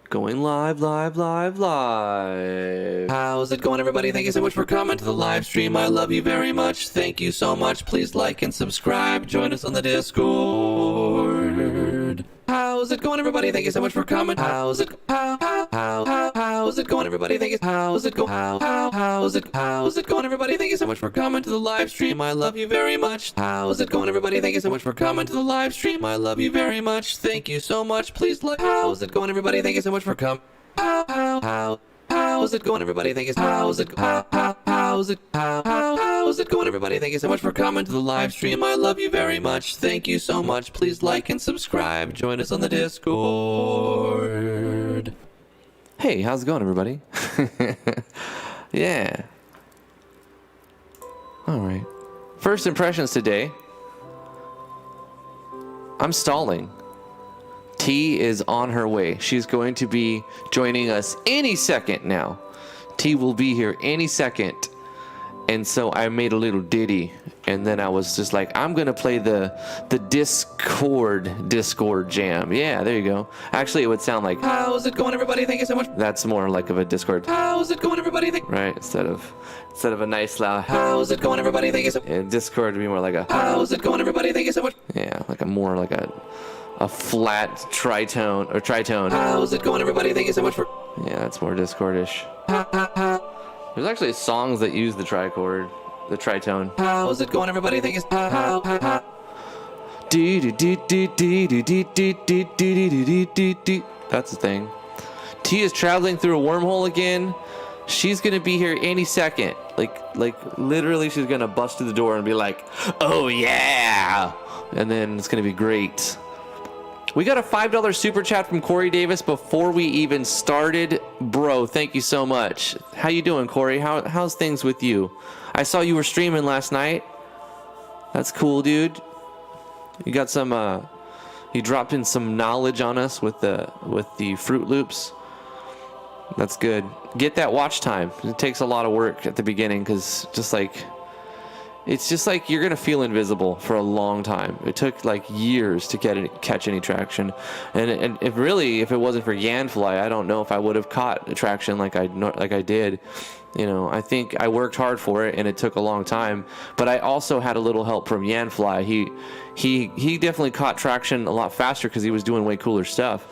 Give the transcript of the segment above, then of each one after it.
Going live. How's it going, everybody? Thank you so much for coming to the live stream. I love you very much. Thank you so much. Please like and subscribe. Join us on the Discord. How's it going, everybody? Thank you so much for coming. How's it going, everybody? Thank you. How's it going, everybody? Thank you so much for coming to the live stream. I love you very much. How's it going, everybody? Thank you so much for coming to the live stream. I love you very much. Thank you so much. Please like. How's it going, everybody? Thank you so much for coming. How's it going, everybody? Thank you. How's it going, everybody? Thank you so much for coming to the live stream. I love you very much. Thank you so much. Please like and subscribe. Join us on the Discord. Hey, how's it going, everybody? Yeah. All right. First impressions today. I'm stalling. T is on her way. She's going to be joining us any second now. T will be here any second. And so I made a little ditty, and then I was just like, I'm gonna play the Discord jam. Yeah, there you go. Actually, it would sound like, how's it going, everybody? Thank you so much. That's more like of a Discord. How's it going, everybody? Right, instead of a nice loud, how's it going, everybody? Thank you so much. And Discord would be more like a, how's it going, everybody? Thank you so much. Yeah, like a more like a flat tritone or tritone. How's it going, everybody? Thank you so much for. Yeah, that's more Discordish. There's actually songs that use the trichord, the tritone. How's it going, everybody? Thank you. That's the thing. T is traveling through a wormhole again. She's gonna be here any second. Like literally, she's gonna bust through the door and be like, "Oh yeah!" And then it's gonna be great. We got a $5 super chat from Corey Davis before we even started. Bro, thank you so much. How you doing, Corey? How's things with you? I saw you were streaming last night. That's cool, dude. You got some you dropped in some knowledge on us with the Fruit Loops. That's good. Get that watch time. It takes a lot of work at the beginning because it's just like you're gonna feel invisible for a long time. It took like years to catch any traction, and if it wasn't for Yanfly, I don't know if I would have caught traction like I did. You know, I think I worked hard for it, and it took a long time. But I also had a little help from Yanfly. He definitely caught traction a lot faster because he was doing way cooler stuff.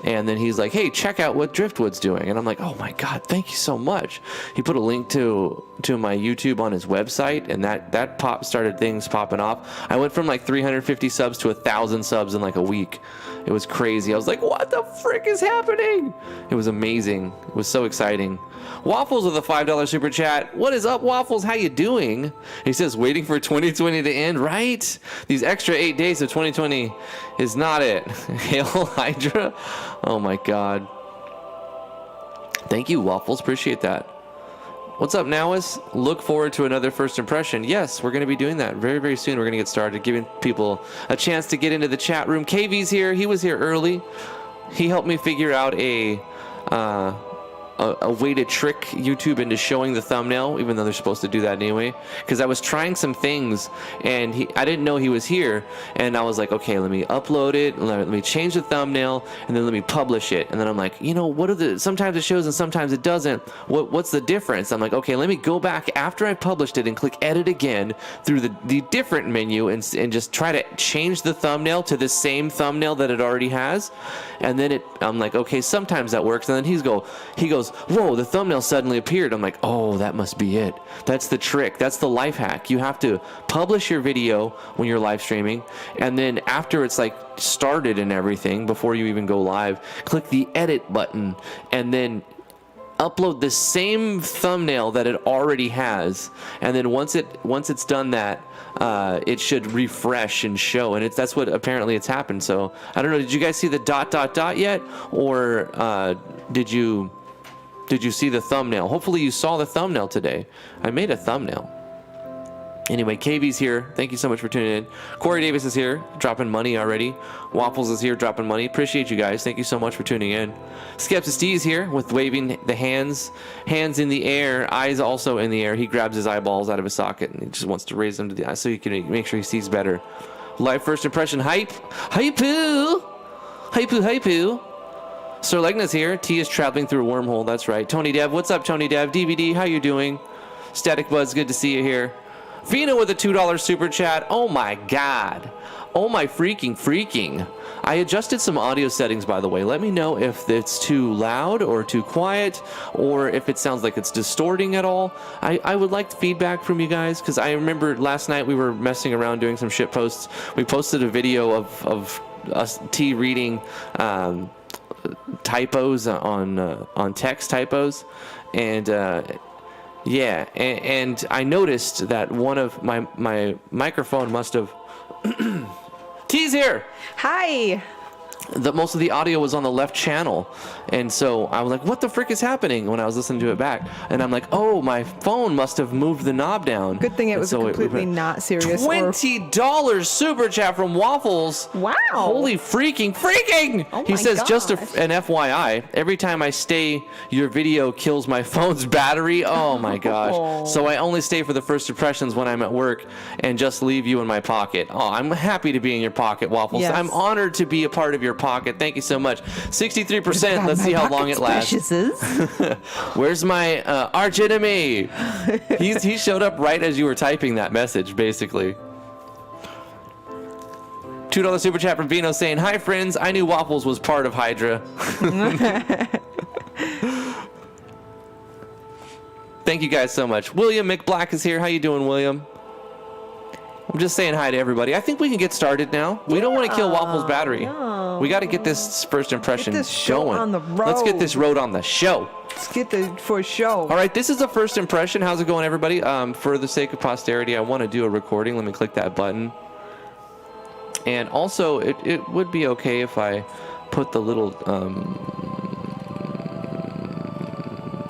And then he's like, hey, check out what Driftwood's doing. And I'm like, oh my God, thank you so much. He put a link to my YouTube on his website, and that started things popping off. I went from like 350 subs to 1,000 subs in like a week. It was crazy. I was like, what the frick is happening? It was amazing. It was so exciting. Waffles with a $5 super chat. What is up, Waffles? How you doing? He says, waiting for 2020 to end, right? These extra 8 days of 2020 is not it. Hail Hydra. Oh my God. Thank you, Waffles. Appreciate that. What's up, Nowis? Look forward to another first impression. Yes, we're going to be doing that very, very soon. We're going to get started, giving people a chance to get into the chat room. KV's here. He was here early. He helped me figure out a way to trick YouTube into showing the thumbnail, even though they're supposed to do that anyway. Because I was trying some things, and I didn't know he was here, and I was like, okay, let me upload it, let me change the thumbnail, and then let me publish it. And then I'm like, you know, what are sometimes it shows and sometimes it doesn't. What's the difference? I'm like, okay, let me go back after I published it and click edit again through the different menu and just try to change the thumbnail to the same thumbnail that it already has. And then I'm like, okay, sometimes that works. And then he goes, whoa, the thumbnail suddenly appeared. I'm like, oh, that must be it. That's the trick. That's the life hack. You have to publish your video when you're live streaming, and then after it's like started and everything, before you even go live, click the edit button and then upload the same thumbnail that it already has. And then once it's done that, it should refresh and show, and that's what apparently it's happened. So I don't know, did you guys see the ... yet, or did you see the thumbnail? Hopefully you saw the thumbnail today. I made a thumbnail. Anyway, KV's here. Thank you so much for tuning in. Corey Davis is here, dropping money already. Waffles is here, dropping money. Appreciate you guys. Thank you so much for tuning in. Skepsis D is here with waving the hands in the air, eyes also in the air. He grabs his eyeballs out of his socket and he just wants to raise them to the eyes so he can make sure he sees better. Live first impression hype. Hype-oo. Hype-oo, hype-oo. Sir Legna's here. T is traveling through a wormhole. That's right. Tony Dev, what's up, Tony Dev? DVD, how you doing? Static Buzz, good to see you here. Fina with a $2 super chat. Oh my God. Oh my freaking. I adjusted some audio settings, by the way. Let me know if it's too loud or too quiet, or if it sounds like it's distorting at all. I would like feedback from you guys, because I remember last night we were messing around doing some shit posts. We posted a video of us T reading typos on text typos, and yeah, and I noticed that one of my microphone must have T's here. Hi. Most of the audio was on the left channel, and so I was like, what the frick is happening when I was listening to it back? And I'm like, oh, my phone must have moved the knob down. Good thing it was completely not serious. $20 super chat from Waffles. Wow. Holy freaking. Oh He says, gosh. just an FYI, every time I stay, your video kills my phone's battery. Oh my gosh. So I only stay for the first impressions when I'm at work and just leave you in my pocket. Oh, I'm happy to be in your pocket, Waffles. Yes. I'm honored to be a part of your pocket. Thank you so much. 63%. Let's see how long it lasts. Where's my arch enemy? He showed up right as you were typing that message, basically. $2 super chat from Vino saying, hi friends, I knew Waffles was part of Hydra. Thank you guys so much. William McBlack is here. How you doing, William? I'm just saying hi to everybody. I think we can get started now. We don't want to kill Waffles' battery. No. We got to get this first impression Get this show going. on the road. Let's get this road on the show. Let's get the for show. All right, this is the first impression. How's it going, everybody? For the sake of posterity, I want to do a recording. Let me click that button. And also, it would be okay if I put the little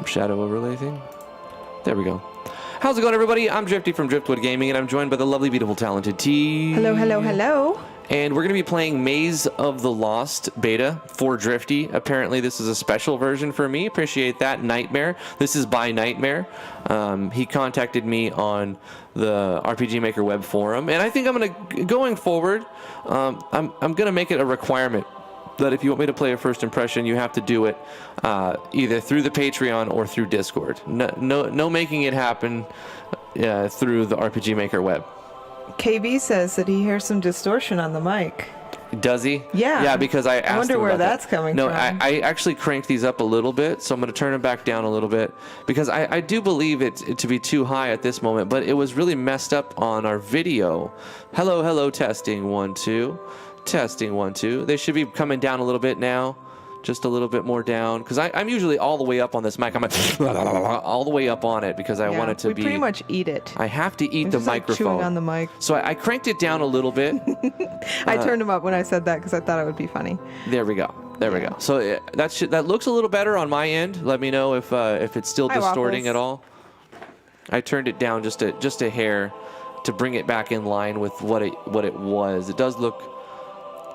shadow overlay thing. There we go. How's it going, everybody? I'm Drifty from Driftwood Gaming, and I'm joined by the lovely, beautiful, talented T. Hello. And we're going to be playing Maze of the Lost beta for Drifty. Apparently, this is a special version for me. Appreciate that. Knightmare. This is by Knightmare. He contacted me on the RPG Maker web forum, and I think I'm going to, going forward, I'm going to make it a requirement that if you want me to play a first impression, you have to do it either through the Patreon or through Discord. No making it happen through the RPG Maker web. KB says that he hears some distortion on the mic. Does he? Yeah. Yeah, because I asked him I wonder where about that's that. coming no, from. I actually cranked these up a little bit, so I'm going to turn them back down a little bit because I do believe it to be too high at this moment, but it was really messed up on our video. Hello, testing 1 2. Testing 1 2. They should be coming down a little bit now, just a little bit more down, because I'm usually all the way up on this mic. I'm like, all the way up on it because I want it to be. We pretty much eat it. I have to eat We're the just, like, microphone. chewing on the mic. So I cranked it down a little bit. I turned him up when I said that because I thought it would be funny. There we go. We go. So that looks a little better on my end. Let me know if it's still distorting at all. I turned it down just a hair to bring it back in line with what it was. It does look.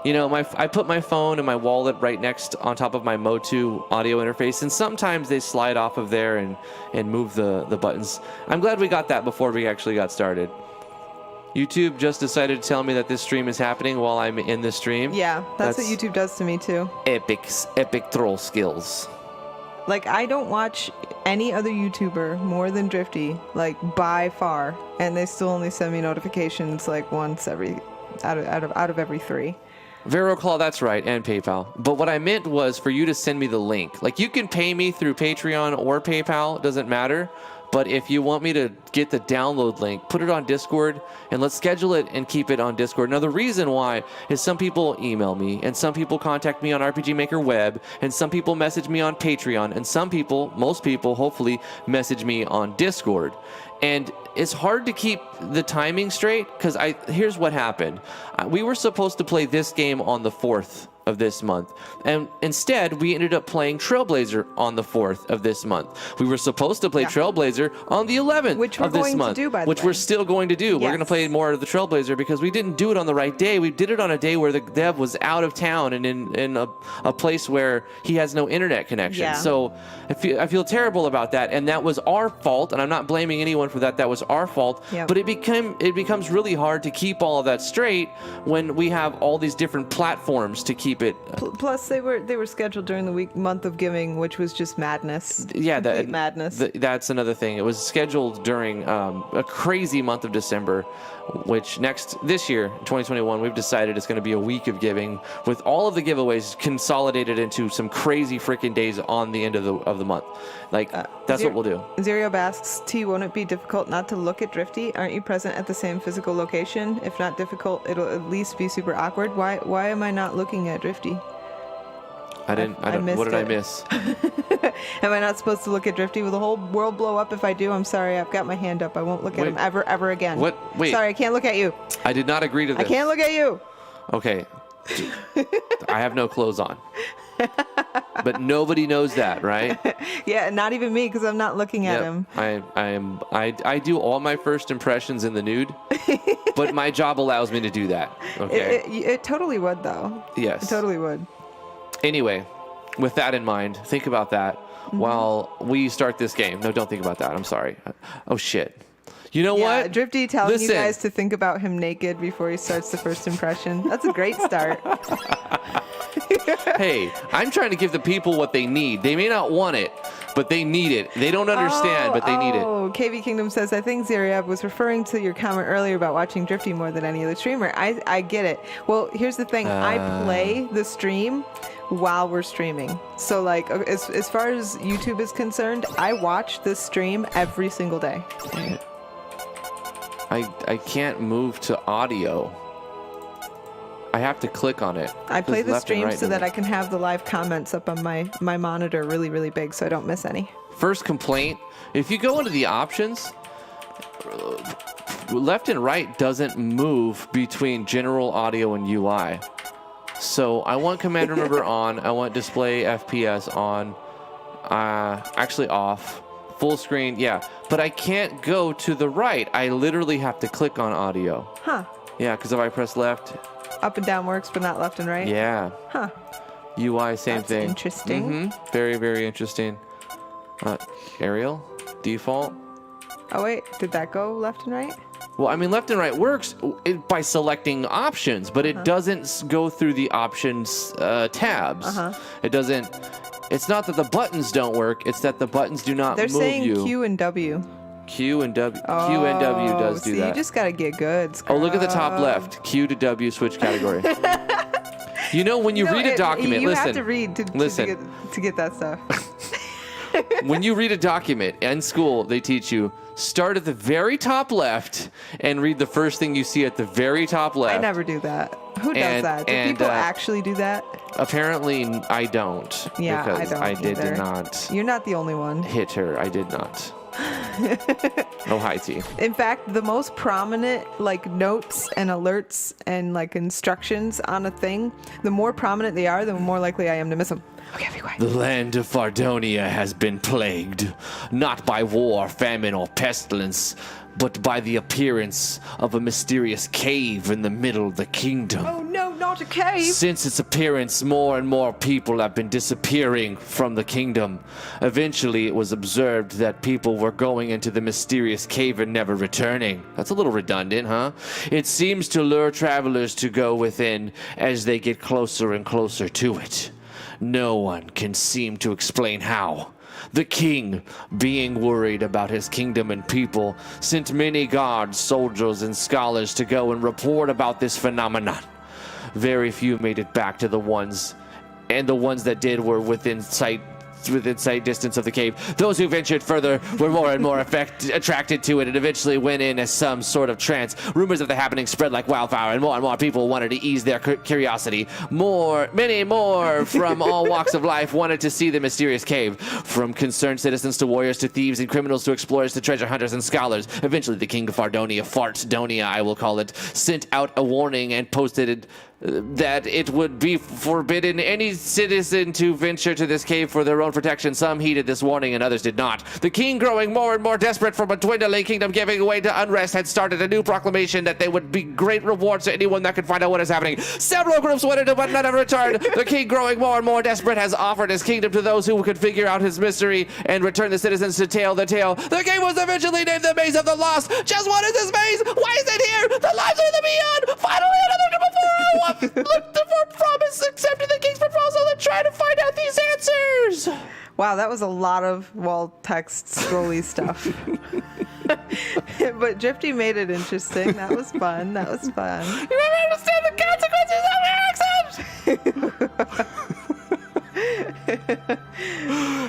You know, I put my phone and my wallet right next on top of my Motu audio interface, and sometimes they slide off of there and move the buttons. I'm glad we got that before we actually got started. YouTube just decided to tell me that this stream is happening while I'm in the stream. Yeah, that's what YouTube does to me too. Epic troll skills. Like, I don't watch any other YouTuber more than Drifty, like, by far, and they still only send me notifications like once every out of every 3. VeroClaw, that's right, and PayPal. But what I meant was for you to send me the link. Like, you can pay me through Patreon or PayPal, doesn't matter. But if you want me to get the download link, put it on Discord, and let's schedule it and keep it on Discord. Now, the reason why is some people email me, and some people contact me on RPG Maker Web, and some people message me on Patreon, and some people, most people, hopefully, message me on Discord. And it's hard to keep the timing straight, because here's what happened. We were supposed to play this game on the 4th of this month, and instead we ended up playing Trailblazer on the 4th of this month. We were supposed to play Trailblazer on the 11th of this month, which we're still going to do. We're going to play more of the Trailblazer because we didn't do it on the right day. We did it on a day where the dev was out of town and in a place where he has no internet connection. So I feel terrible about that, and that was our fault, and I'm not blaming anyone for that. That was our fault. Yep. But it becomes really hard to keep all of that straight when we have all these different platforms to keep it. Plus, they were scheduled during the month of giving, which was just madness. Yeah, Complete madness. That's another thing. It was scheduled during a crazy month of December, which this year, 2021, we've decided it's going to be a week of giving with all of the giveaways consolidated into some crazy freaking days on the end of the month. Like, that's what we'll do. Zeriob asks, T, won't it be difficult not to look at Drifty? Aren't you present at the same physical location? If not difficult, it'll at least be super awkward. Why am I not looking at Drifty? I don't. What did I miss? Am I not supposed to look at Drifty? Will the whole world blow up if I do? I'm sorry. I've got my hand up. I won't look at him ever again. What? Wait. Sorry, I can't look at you. I did not agree to this. I can't look at you. Okay. I have no clothes on. But nobody knows that, right? Yeah, not even me, because I'm not looking at him. I do all my first impressions in the nude, but my job allows me to do that. Okay. It totally would, though. Yes. It totally would. Anyway, with that in mind, think about that while we start this game. No, don't think about that. I'm sorry. Oh, shit. You know what? Drifty telling you guys to think about him naked before he starts the first impression. That's a great start. Hey, I'm trying to give the people what they need. They may not want it, but they need it. They don't understand, but they need it. Oh, KV Kingdom says, I think Zeriab was referring to your comment earlier about watching Drifty more than any other streamer. I get it. Well, here's the thing. I play the stream while we're streaming. So, like, as far as YouTube is concerned, I watch this stream every single day. Dang it. I can't move to audio. I have to click on it. I play the stream so that I can have the live comments up on my monitor really, really big so I don't miss any. First complaint, if you go into the options, left and right doesn't move between general audio and UI. So I want command remember on, I want display FPS on, actually off. Full screen, yeah. But I can't go to the right. I literally have to click on audio. Huh. Yeah, because if I press left. Up and down works, but not left and right? Yeah. Huh. UI, same That's thing. Interesting. Very, very interesting. Aerial, default. Oh, wait. Did that go left and right? Well, I mean, left and right works by selecting options, but it doesn't go through the options tabs. It doesn't. It's not that the buttons don't work. It's that the buttons do not move you. They're saying Q and W. Q and W. Q and W does do that. You just got to get good. Oh, look at the top left. Q to W, switch category. You know, when you read a document, you listen. have to read to get that stuff. When you read a document in school, they teach you start at the very top left and read the first thing you see at the very top left. I never do that. Who does that? Do people actually do that? Apparently, I don't. Yeah, because I don't did not. You're not the only one. Hit her. I did not. Oh, hi, T. In fact, the most prominent like notes and alerts and like instructions on a thing, the more prominent they are, the more likely I am to miss them. Okay, be quiet. The land of Fardonia has been plagued, not by war, famine, or pestilence, but by the appearance of a mysterious cave in the middle of the kingdom. Oh no, not a cave! Since its appearance, more and more people have been disappearing from the kingdom. Eventually, it was observed that people were going into the mysterious cave and never returning. That's a little redundant, huh? It seems to lure travelers to go within as they get closer and closer to it. No one can seem to explain how. The king, being worried about his kingdom and people, sent many guards, soldiers, and scholars to go and report about this phenomenon. Very few made it back to the ones, and the ones that did were within sight distance of the cave. Those who ventured further were more and more attracted to it and eventually went in as some sort of trance. Rumors of the happening spread like wildfire, and more people wanted to ease their curiosity. Many more from all walks of life wanted to see the mysterious cave. From concerned citizens to warriors to thieves and criminals to explorers to treasure hunters and scholars. Eventually the king of Fardonia, Fartdonia I will call it, sent out a warning and posted that it would be forbidden any citizen to venture to this cave for their own protection. Some heeded this warning and others did not. The king, growing more and more desperate from a dwindling kingdom giving way to unrest, had started a new proclamation that there would be great rewards to anyone that could find out what is happening. Several groups went into, but none have returned. The king, growing more and more desperate, has offered his kingdom to those who could figure out his mystery and return the citizens to tell the tale. The game was eventually named the Maze of the Lost. Just what is this maze? Why is it here? The lives are in the beyond. Finally, another before. Looked for promise, accepted the king's proposal, and tried to find out these answers. Wow, that was a lot of text scrolly stuff. But Drifty made it interesting. That was fun. That was fun. You never understand the consequences of your actions.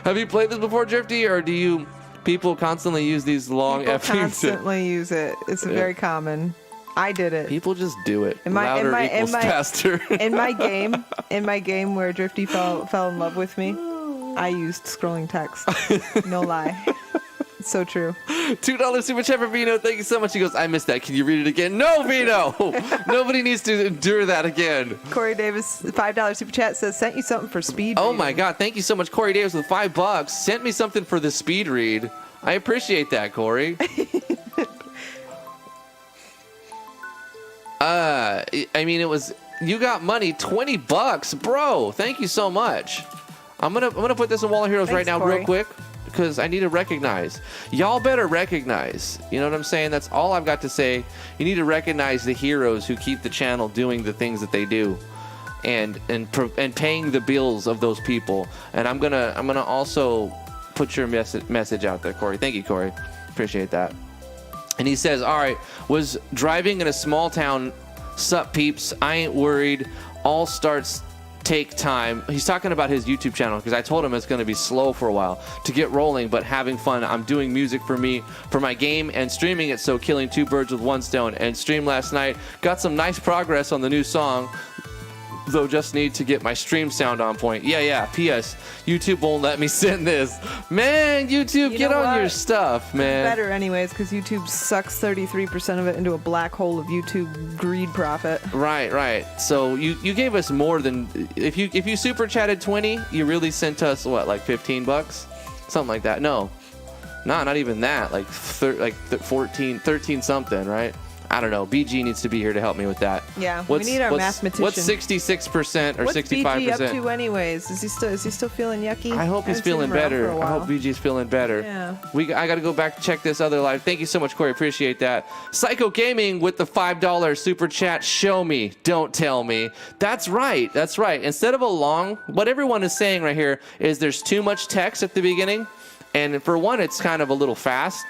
Have you played this before, Drifty, or do people constantly use these long People effing constantly use it. It's very common. I did it. People just do it. Louder equals faster. in my game where Drifty fell in love with me, I used scrolling text. No lie. It's so true. $2 super chat for Vino. Thank you so much. He goes, I missed that. Can you read it again? No, Vino. Nobody needs to endure that again. Corey Davis, $5 super chat, says, sent you something for speed Oh reading. my God. Thank you so much, Corey Davis with $5. Sent me something for the speed read. I appreciate that, Corey. I mean, you got money, $20, bro. Thank you so much. I'm gonna put this in Wall of Heroes right now, Corey. real quick, because I need to recognize. Y'all better recognize. You know what I'm saying? That's all I've got to say. You need to recognize the heroes who keep the channel doing the things that they do, and paying the bills of those people. And I'm gonna also put your message out there, Corey. Thank you, Corey. Appreciate that. And he says, all right, was driving in a small town. Sup, peeps. I ain't worried. All starts take time. He's talking about his YouTube channel because I told him it's going to be slow for a while to get rolling, but having fun. I'm doing music for my game and streaming it, so killing two birds with one stone. And streamed last night. Got some nice progress on the new song, though just need to get my stream sound on point. Yeah. P.S. YouTube won't let me send this. Man, YouTube, get on your stuff, man. Better anyways, because YouTube sucks 33% of it into a black hole of YouTube greed profit. Right. So you gave us more than if you super chatted 20, you really sent us what, like $15, something like that. No, not even that. Like 14, 13 something, right? I don't know. BG needs to be here to help me with that. Yeah, we need our mathematician. What's 66% or 65%? What's BG up to anyways? Is he still feeling yucky? I hope he's feeling better. I hope BG's feeling better. Yeah. I got to go back to check this other live. Thank you so much, Corey. Appreciate that. Psycho Gaming with the $5 super chat. Show me, don't tell me. That's right. Instead of what everyone is saying right here is there's too much text at the beginning, and for one, it's kind of a little fast.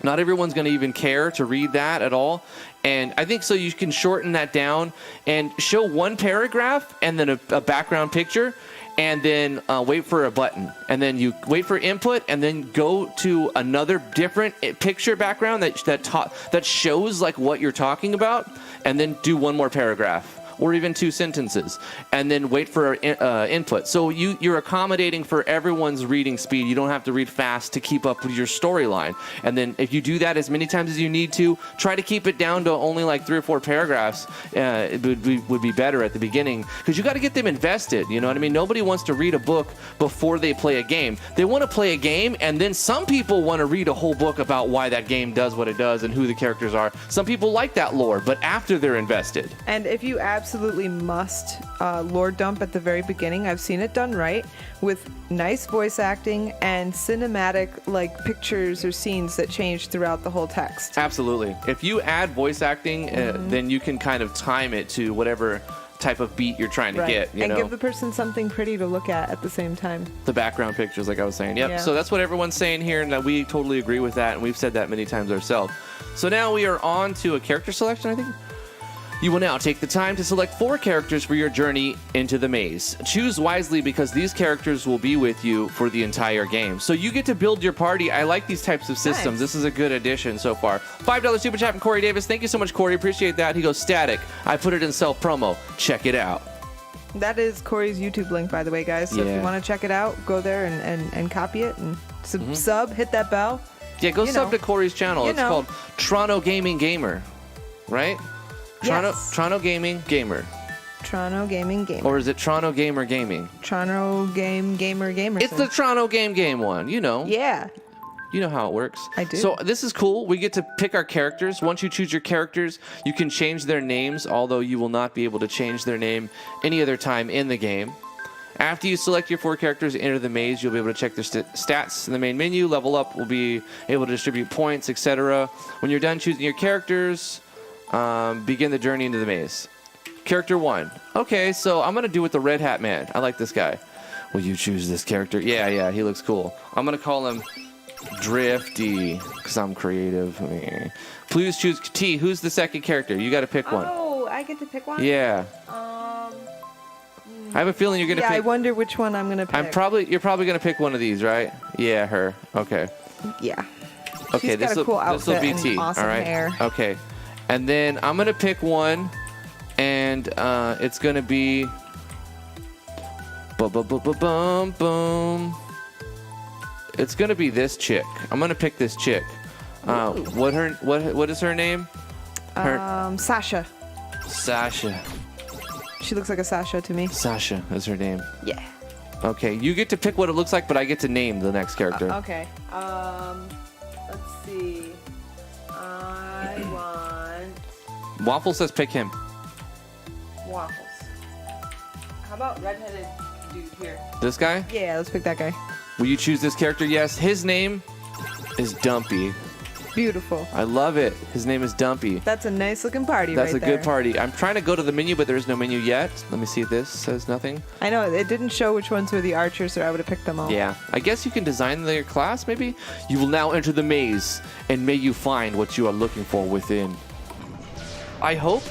Not everyone's going to even care to read that at all. And I think so you can shorten that down and show one paragraph and then a background picture, and then wait for a button. And then you wait for input and then go to another different picture background that shows like what you're talking about, and then do one more paragraph. Or even 2 sentences, and then wait for input. So you're accommodating for everyone's reading speed. You don't have to read fast to keep up with your storyline. And then if you do that as many times as you need to, try to keep it down to only like 3 or 4 paragraphs. It would be better at the beginning, because you got to get them invested. You know what I mean? Nobody wants to read a book before they play a game. They want to play a game, and then some people want to read a whole book about why that game does what it does and who the characters are. Some people like that lore, but after they're invested. And if you absolutely must lore dump at the very beginning, I've seen it done right with nice voice acting and cinematic like pictures or scenes that change throughout the whole text. Absolutely. If you add voice acting, then you can kind of time it to whatever type of beat you're trying to get. You know? Give the person something pretty to look at the same time. The background pictures, like I was saying. Yep. Yeah. So that's what everyone's saying here, and we totally agree with that, and we've said that many times ourselves. So now we are on to a character selection, I think. You will now take the time to select 4 characters for your journey into the maze. Choose wisely, because these characters will be with you for the entire game. So you get to build your party. I like these types of systems. Nice. This is a good addition so far. $5 super chat from Corey Davis. Thank you so much, Corey. Appreciate that. He goes, static. I put it in self-promo. Check it out. That is Corey's YouTube link, by the way, guys. So if you want to check it out, go there and copy it and sub, hit that bell. Yeah, go sub to Corey's channel. It's called Toronto Gaming Gamer, right? Yes. Toronto Gaming Gamer. Toronto Gaming Gamer. Or is it Toronto Gamer Gaming? Toronto Gamer. It's the Toronto Game one, you know. Yeah. You know how it works. I do. So this is cool. We get to pick our characters. Once you choose your characters, you can change their names, although you will not be able to change their name any other time in the game. After you select your 4 characters, enter the maze, you'll be able to check their stats in the main menu. Level up will be able to distribute points, etc. When you're done choosing your characters, begin the journey into the maze. Character 1. Okay, so I'm going to do with the Red Hat Man. I like this guy. Will you choose this character? Yeah, he looks cool. I'm going to call him Drifty, because I'm creative. Please choose T. Who's the second character? You got to pick one. Oh, I get to pick one? Yeah. I have a feeling you're going to pick. I wonder which one I'm going to pick. You're probably going to pick one of these, right? Yeah, her. Okay. Yeah. Okay, She's got a cool outfit be T. and awesome all right. hair. Okay. And then I'm going to pick one, and it's going to be boom. It's gonna be this chick. I'm gonna pick this chick. What is her name? Sasha. Sasha. She looks like a Sasha to me. Sasha is her name. Yeah. Okay, you get to pick what it looks like, but I get to name the next character. Okay. Let's see. I want Waffle says pick him. waffles. How about redheaded dude here? This guy? Yeah, let's pick that guy. Will you choose this character? Yes. His name is Dumpy. Beautiful. I love it. His name is Dumpy. That's a nice looking party That's right a good party. I'm trying to go to the menu, but there is no menu yet. Let me see if this says nothing. I know, it didn't show which ones were the archers, or I would have picked them all. Yeah. I guess you can design their class, maybe? You will now enter the maze, and may you find what you are looking for within. I hope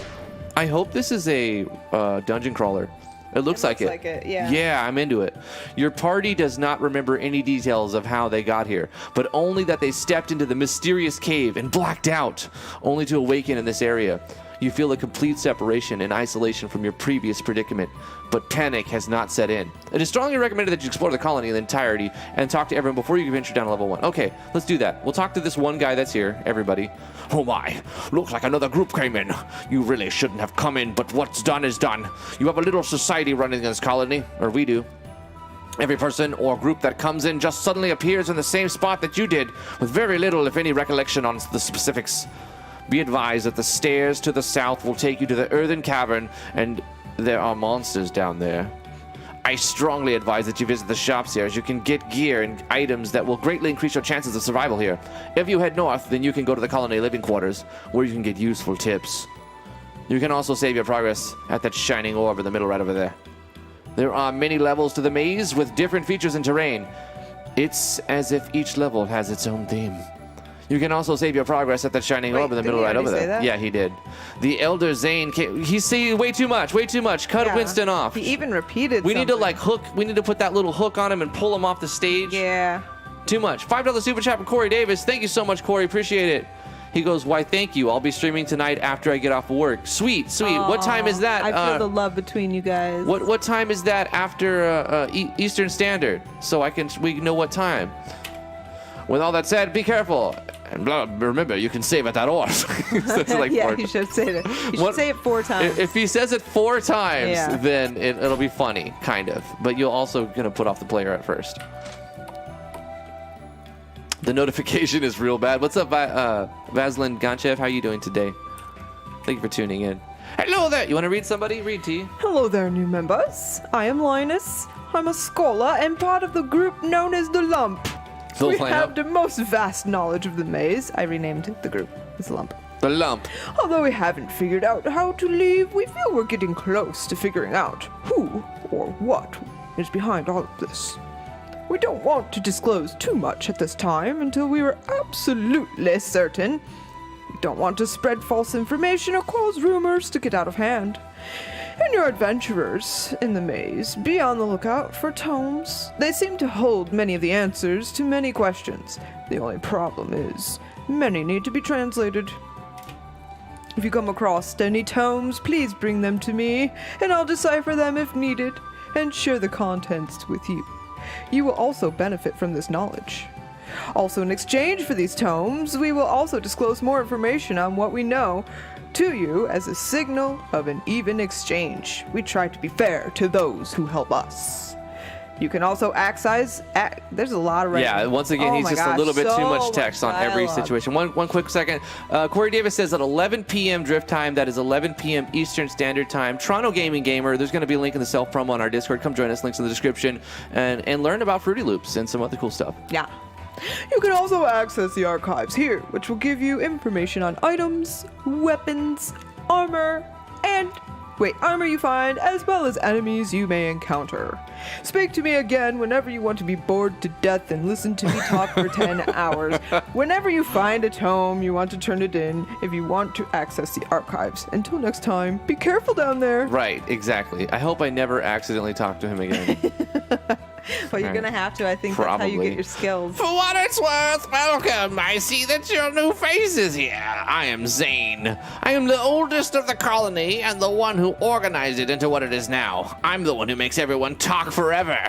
this is a dungeon crawler. It looks like it. Yeah. Yeah, I'm into it. Your party does not remember any details of how they got here, but only that they stepped into the mysterious cave and blacked out, only to awaken in this area. You feel a complete separation and isolation from your previous predicament, but panic has not set in. It is strongly recommended that you explore the colony in the entirety and talk to everyone before you venture down to level 1. Okay, let's do that. We'll talk to this one guy that's here, everybody. Oh my, looks like another group came in. You really shouldn't have come in, but what's done is done. You have a little society running in this colony, or we do. Every person or group that comes in just suddenly appears in the same spot that you did, with very little, if any, recollection on the specifics. Be advised that the stairs to the south will take you to the earthen cavern, and there are monsters down there. I strongly advise that you visit the shops here, as you can get gear and items that will greatly increase your chances of survival here. If you head north, then you can go to the colony living quarters, where you can get useful tips. You can also save your progress at that shining orb in the middle right over there. There are many levels to the maze with different features and terrain. It's as if each level has its own theme. You can also save your progress at that shining orb in the middle right over there. That? Yeah, he did. The Elder Zane came. He's saying way too much. Cut Winston off. He even repeated We need to something. hook. We need to put that little hook on him and pull him off the stage. Yeah. Too much. $5 super chat from Corey Davis. Thank you so much, Corey. Appreciate it. He goes, why, thank you. I'll be streaming tonight after I get off work. Sweet. Aww, What time is that? I feel the love between you guys. What time is that after Eastern Standard? So we know what time. With all that said, be careful. And remember, you can save at that orb. Yeah, you should say it. You should say it 4 times. If he says it 4 times, then it'll be funny, kind of. But you'll also gonna put off the player at first. The notification is real bad. What's up, Vaslin Ganchev? How are you doing today? Thank you for tuning in. Hello there. You want to read somebody? Read, T. Hello there, new members. I am Linus. I'm a scholar and part of the group known as the Lump. We have the most vast knowledge of the maze. I renamed the group as the Lump. The Lump. Although we haven't figured out how to leave, we feel we're getting close to figuring out who or what is behind all of this. We don't want to disclose too much at this time until we are absolutely certain. We don't want to spread false information or cause rumors to get out of hand. And your adventurers in the maze, be on the lookout for tomes. They seem to hold many of the answers to many questions. The only problem is, many need to be translated. If you come across any tomes, please bring them to me, and I'll decipher them if needed, and share the contents with you. You will also benefit from this knowledge. Also, in exchange for these tomes, we will also disclose more information on what we know to you as a signal of an even exchange. We try to be fair to those who help us. You can also access. There's a lot of writing. Yeah, once again, Oh he's my just a gosh, little bit too so much text on every dialogue. situation. One quick second. Corey Davis says at 11 p.m. drift time, that is 11 p.m. Eastern Standard Time. Toronto Gaming Gamer, there's going to be a link in the self promo on our Discord. Come join us, links in the description, and learn about Fruity Loops and some other cool stuff. Yeah. You can also access the archives here, which will give you information on items, weapons, armor you find, as well as enemies you may encounter. Speak to me again whenever you want to be bored to death and listen to me talk for 10 hours. Whenever you find a tome, you want to turn it in if you want to access the archives. Until next time, be careful down there. Right, exactly. I hope I never accidentally talk to him again. Well, you're going to have to. I think that's how you Probably. get your skills. For what it's worth, welcome. I see that your new face is here. I am Zane. I am the oldest of the colony and the one who organized it into what it is now. I'm the one who makes everyone talk forever.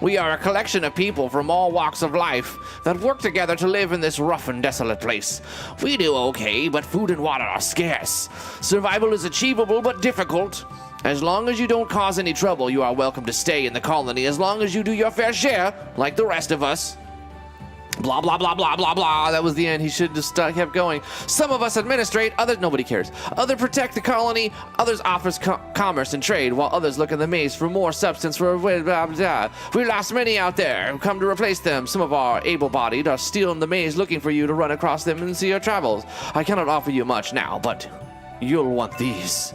We are a collection of people from all walks of life that work together to live in this rough and desolate place. We do okay, but food and water are scarce. Survival is achievable but difficult. As long as you don't cause any trouble, you are welcome to stay in the colony as long as you do your fair share, like the rest of us. Blah, blah, blah, blah, blah, blah. That was the end. He should have kept going. Some of us administrate, others, nobody cares. Others protect the colony, others offers commerce and trade, while others look in the maze for more substance for blah, blah, blah. We lost many out there. Come to replace them. Some of our able-bodied are still in the maze looking for you to run across them and see your travels. I cannot offer you much now, but you'll want these.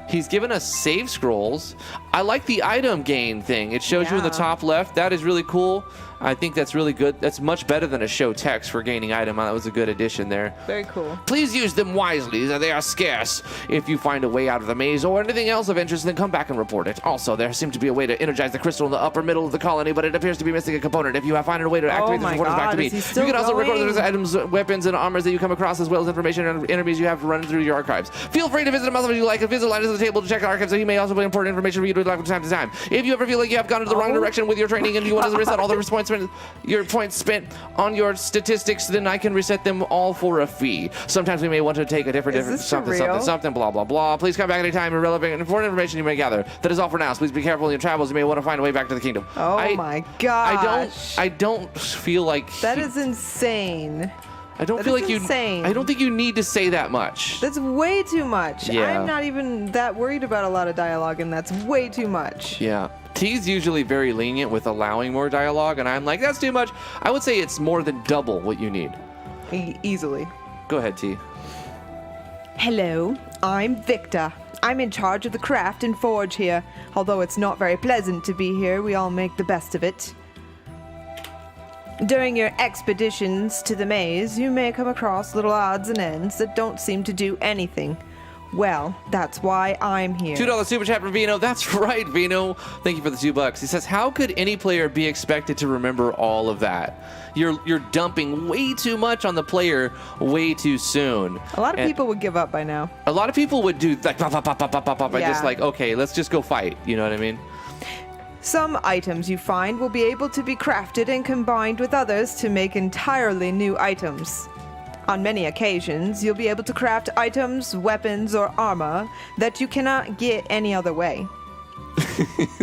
He's given us save scrolls. I like the item gain thing. It shows you in the Yeah. top left. That is really cool. I think that's really good. That's much better than a show text for gaining item. That was a good addition there. Very cool. Please use them wisely, as they are scarce. If you find a way out of the maze or anything else of interest, then come back and report it. Also, there seems to be a way to energize the crystal in the upper middle of the colony, but it appears to be missing a component. If you have found a way to activate this, my report us back to God, me. is he still You can also record going? those items, weapons, and armors that you come across, as well as information on enemies you have to run through your archives. Feel free to visit them if you like, and visit line at the table to check the archives, so he may also be important information for you to look from time to time. If you ever feel like you have gone in the wrong direction with your training and you want to reset all the points spent on your statistics, then I can reset them all for a fee. Sometimes we may want to take a different Is this something, for something, real? something, blah, blah, blah. Please come back anytime and relevant and important information you may gather. That is all for now. So please be careful in your travels. You may want to find a way back to the kingdom. Oh my gosh. I don't feel like That is insane. I don't that feel is like you. insane. I don't think you need to say that much. That's way too much. Yeah. I'm not even that worried about a lot of dialogue, and that's way too much. Yeah. T's usually very lenient with allowing more dialogue, and I'm like, that's too much. I would say it's more than double what you need. Easily. Go ahead, T. Hello, I'm Victor. I'm in charge of the craft and forge here. Although it's not very pleasant to be here, we all make the best of it. During your expeditions to the maze, you may come across little odds and ends that don't seem to do anything. Well, that's why I'm here. $2 super chat from Vino. That's right, Vino. Thank you for the $2. He says, how could any player be expected to remember all of that? You're dumping way too much on the player way too soon. A lot of people would give up by now. A lot of people would do like pop, pop, pop, pop, pop, pop, pop, and just Yeah. like, okay, let's just go fight. You know what I mean? Some items you find will be able to be crafted and combined with others to make entirely new items. On many occasions, you'll be able to craft items, weapons, or armor that you cannot get any other way.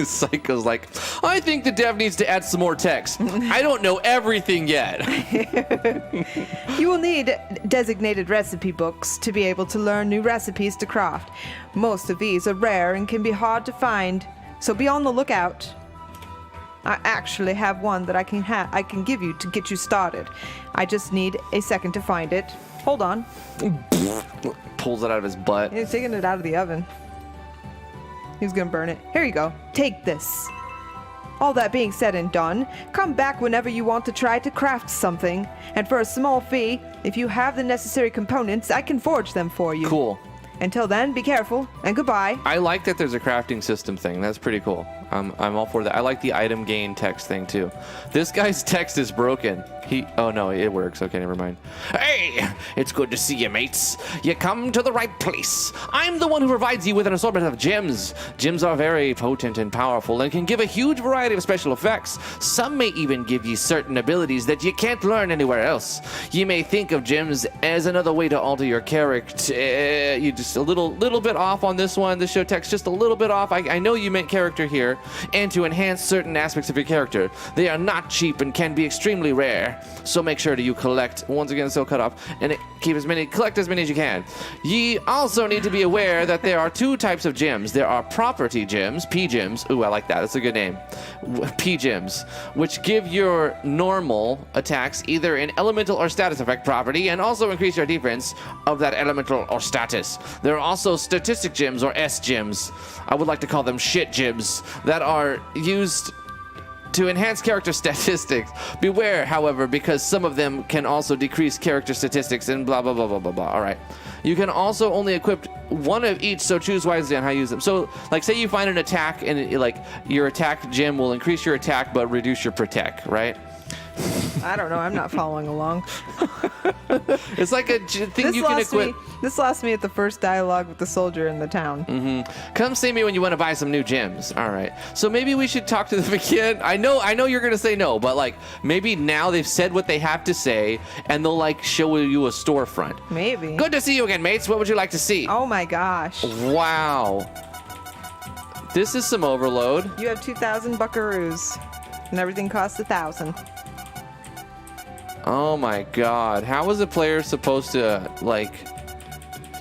Psycho's like, I think the dev needs to add some more text. I don't know everything yet. You will need designated recipe books to be able to learn new recipes to craft. Most of these are rare and can be hard to find, so be on the lookout. I actually have one that I can give you to get you started. I just need a second to find it. Hold on. Pulls it out of his butt. He's taking it out of the oven. He's gonna burn it. Here you go. Take this. All that being said and done, come back whenever you want to try to craft something. And for a small fee, if you have the necessary components, I can forge them for you. Cool. Until then, be careful, and goodbye. I like that there's a crafting system thing. That's pretty cool. I'm all for that. I like the item gain text thing too. This guy's text is broken. Oh no, it works. Okay, never mind. Hey, it's good to see you, mates. You come to the right place. I'm the one who provides you with an assortment of gems. Gems are very potent and powerful and can give a huge variety of special effects. Some may even give you certain abilities that you can't learn anywhere else. You may think of gems as another way to alter your character. You just text a little bit off on this one. The show text just a little bit off. I know you meant character here, and to enhance certain aspects of your character. They are not cheap and can be extremely rare. So make sure that you collect. Once again, still cut off, and collect as many as you can. Ye also need to be aware that there are two types of gems. There are property gems, P gems. Ooh, I like that. That's a good name. P gems, which give your normal attacks either an elemental or status effect property, and also increase your defense of that elemental or status. There are also statistic gems, or S gems. I would like to call them shit gems, that are used to enhance character statistics. Beware, however, because some of them can also decrease character statistics and blah, blah, blah, blah, blah, blah. All right. You can also only equip one of each, so choose wisely on how you use them. So, like, say you find an attack, and your attack gem will increase your attack but reduce your protect, right? I don't know. I'm not following along. It's like a thing you can equip. This lost me at the first dialogue with the soldier in the town. Mm-hmm. Come see me when you want to buy some new gems. All right. So maybe we should talk to them again. I know you're gonna say no, but like maybe now they've said what they have to say, and they'll like show you a storefront. Maybe. Good to see you again, mates. What would you like to see? Oh my gosh. Wow. This is some overload. You have 2,000 buckaroos, and everything costs 1,000. Oh my god. How is a player supposed to, like...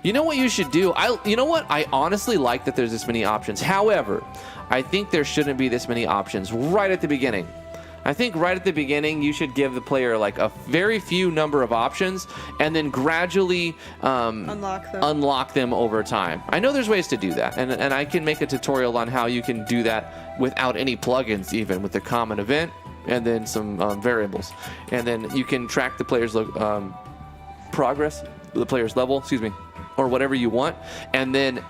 You know what you should do? You know what? I honestly like that there's this many options. However, I think there shouldn't be this many options right at the beginning. I think right at the beginning, you should give the player like a very few number of options and then gradually unlock them over time. I know there's ways to do that, and I can make a tutorial on how you can do that without any plugins, even with the common event and then some variables. And then you can track the player's progress, the player's level, excuse me, or whatever you want. And then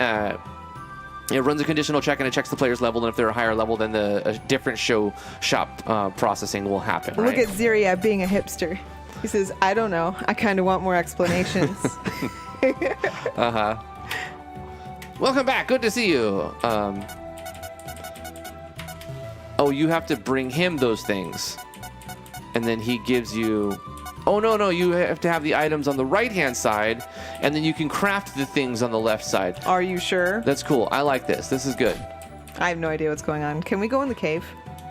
it runs a conditional check and it checks the player's level. And if they're a higher level, then a different shop processing will happen. Look right? at Ziria being a hipster. He says, I don't know. I kind of want more explanations. Uh-huh. Welcome back. Good to see you. Oh, you have to bring him those things. And then he gives you... Oh, no. You have to have the items on the right-hand side, and then you can craft the things on the left side. Are you sure? That's cool. I like this. This is good. I have no idea what's going on. Can we go in the cave?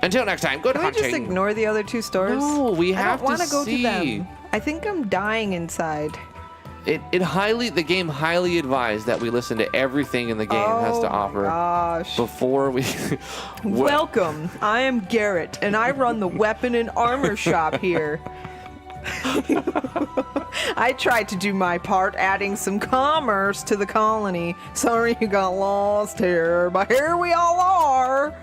Until next time, good hunting. Can we just ignore the other two stores? No, we have to see. I don't want to go to them. I think I'm dying inside. The game highly advised that we listen to everything in the game has to offer. Gosh. Before we... Welcome. I am Garrett, and I run the weapon and armor shop here. I tried to do my part, adding some commerce to the colony. Sorry you got lost here, but here we all are.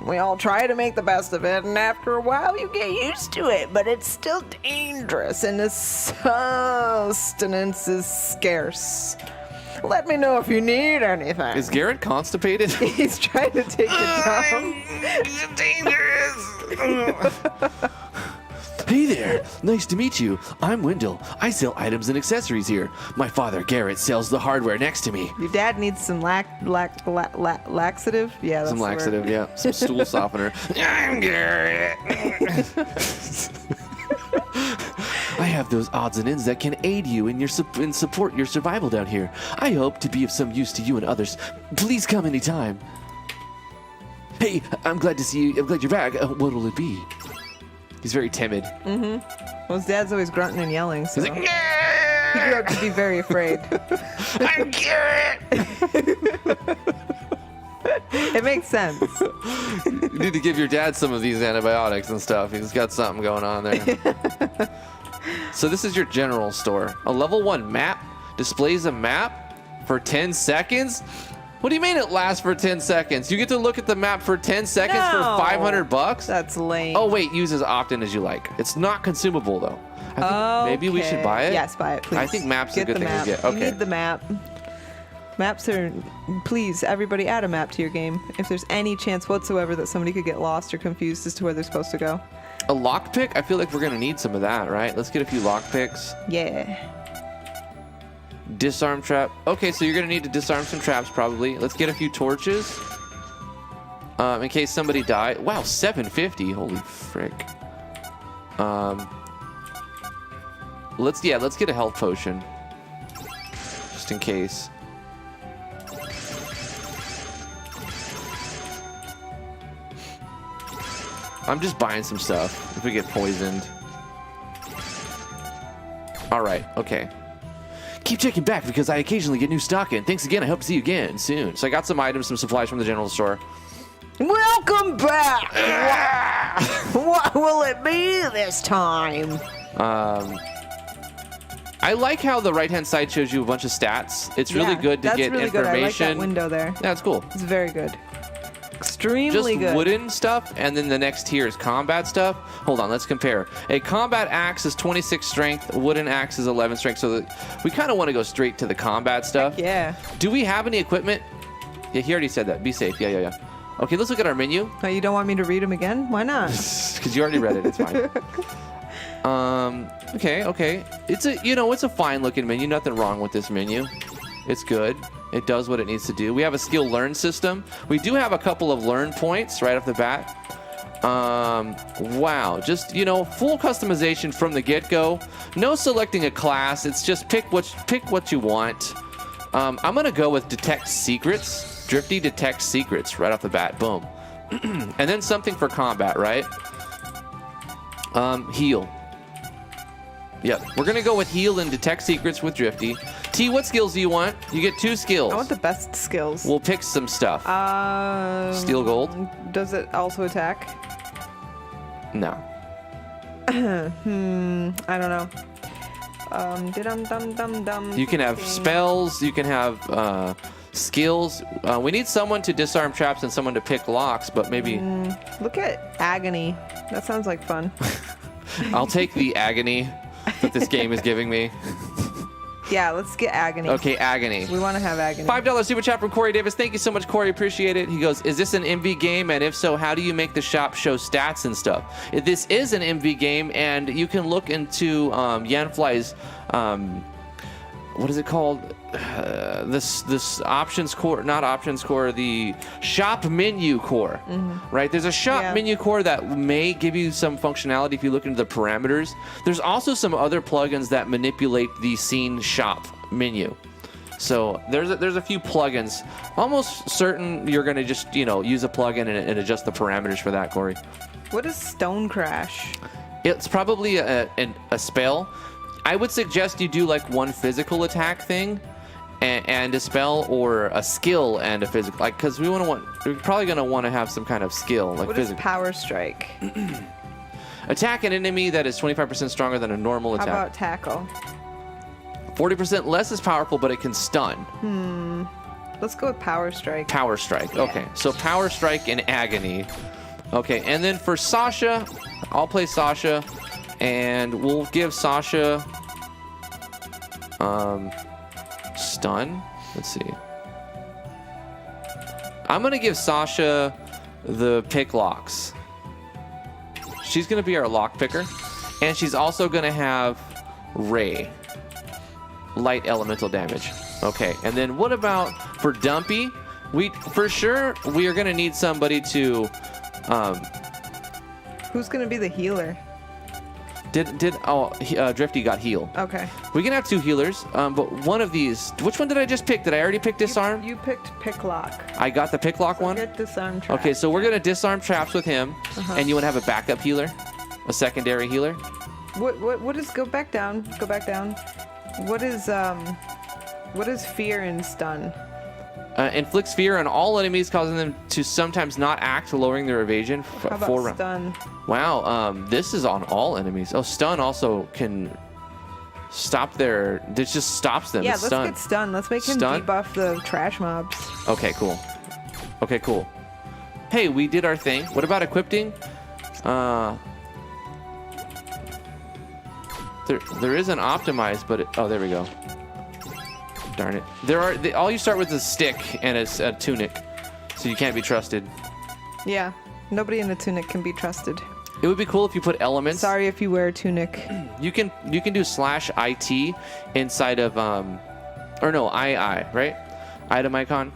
We all try to make the best of it, and after a while you get used to it, but it's still dangerous, and the sustenance is scarce. Let me know if you need anything. Is Garrett constipated? He's trying to take a dump. It's dangerous. Hey there, nice to meet you. I'm Wendell. I sell items and accessories here. My father, Garrett, sells the hardware next to me. Your dad needs some laxative? Yeah, that's some the laxative, word. yeah. Some stool softener. I'm Garrett. I have those odds and ends that can aid you in support your survival down here. I hope to be of some use to you and others. Please come anytime. Hey, I'm glad to see you. I'm glad you're back. What will it be? He's very timid. Mm-hmm. Well, his dad's always grunting and yelling, so he's like, he grew up to be very afraid. I'm Garrett. It makes sense. You need to give your dad some of these antibiotics and stuff. He's got something going on there. So this is your general store. A level 1 map displays a map for 10 seconds? What do you mean it lasts for 10 seconds? You get to look at the map for 10 seconds for $500? That's lame. Oh, wait. Use as often as you like. It's not consumable, though. I think maybe we should buy it? Yes, buy it, please. I think maps is a good thing to get. You Okay. need the map. Maps are... Please, everybody add a map to your game. If there's any chance whatsoever that somebody could get lost or confused as to where they're supposed to go. A lockpick? I feel like we're going to need some of that, right? Let's get a few lockpicks. Yeah. Disarm trap. Okay, so you're going to need to disarm some traps probably. Let's get a few torches. In case somebody died. Wow, 750. Holy frick. Let's get a health potion. Just in case. I'm just buying some stuff if we get poisoned. All right, okay. Keep checking back because I occasionally get new stock in. Thanks again. I hope to see you again soon. So I got some items, some supplies from the general store. Welcome back. What will it be this time? I like how the right-hand side shows you a bunch of stats. It's really good to get really information. good. I like that window there. Yeah, it's cool. It's very good. Extremely good. Just wooden stuff, and then the next tier is combat stuff. Hold on, let's compare. A combat axe is 26 strength, a wooden axe is 11 strength, so we kind of want to go straight to the combat stuff. Yeah. Do we have any equipment? Yeah, he already said that. Be safe. Yeah. Okay, let's look at our menu. Oh, you don't want me to read them again? Why not? Because you already read it. It's fine. Okay. It's a fine looking menu. Nothing wrong with this menu. It's good. It does what it needs to do. We have a skill learn system. We do have a couple of learn points right off the bat. Wow. Just, full customization from the get-go. No selecting a class. It's just pick what you want. I'm going to go with detect secrets. Drifty detects secrets right off the bat. Boom. And then something for combat, right? Heal. Yep. We're going to go with heal and detect secrets with Drifty. T, what skills do you want? You get 2 skills. I want the best skills. We'll pick some stuff. Steel gold? Does it also attack? No. I don't know. You can have spells. You can have skills. We need someone to disarm traps and someone to pick locks, but maybe... Look at agony. That sounds like fun. I'll take the agony that this game is giving me. Yeah, let's get agony. Okay, agony. We want to have agony. $5 super chat from Corey Davis. Thank you so much, Corey. Appreciate it. He goes, is this an MV game? And if so, how do you make the shop show stats and stuff? This is an MV game, and you can look into Yanfly's, what is it called? This options core, not options core, the shop menu core, right? There's a shop menu core that may give you some functionality if you look into the parameters. There's also some other plugins that manipulate the scene shop menu. So there's a few plugins. Almost certain you're going to just, use a plugin and adjust the parameters for that, Corey. What is Stone Crash? It's probably a spell. I would suggest you do like one physical attack thing and a spell, or a skill and a physical, like, because we're probably going to want to have some kind of skill, like what physical. What is Power Strike? Attack an enemy that is 25% stronger than a normal attack. How about Tackle? 40% less is powerful, but it can stun. Let's go with Power Strike. Power Strike. Yeah. Okay, so Power Strike and Agony. Okay, and then for Sasha, I'll play Sasha, and we'll give Sasha stun. Let's see. I'm gonna give Sasha the pick locks. She's gonna be our lock picker, and she's also gonna have Ray, light elemental damage. Okay, and then what about for Dumpy? We are gonna need somebody to. Who's gonna be the healer? Drifty got heal. Okay. We can have 2 healers, but one of these. Which one did I just pick? Did I already pick disarm? You picked pick lock. I got the pick lock one. Get disarm traps. Okay, so we're gonna disarm traps with him, and you want to have a backup healer, a secondary healer. What is go back down? Go back down. What is fear and stun? Inflicts fear on all enemies, causing them to sometimes not act, lowering their evasion. How about stun? Wow, this is on all enemies. Oh, stun also can stop their. This just stops them. Yeah, it's let's stun. get stun. Let's make him Stun? debuff the trash mobs. Okay, cool. Okay, cool. Hey, we did our thing. What about equipping? There is an optimized, but oh, there we go. Darn it. All you start with is a stick and a tunic, so you can't be trusted. Yeah, nobody in a tunic can be trusted. It would be cool if you put elements. Sorry if you wear a tunic. You can do /IT inside of or no, II, right? Item icon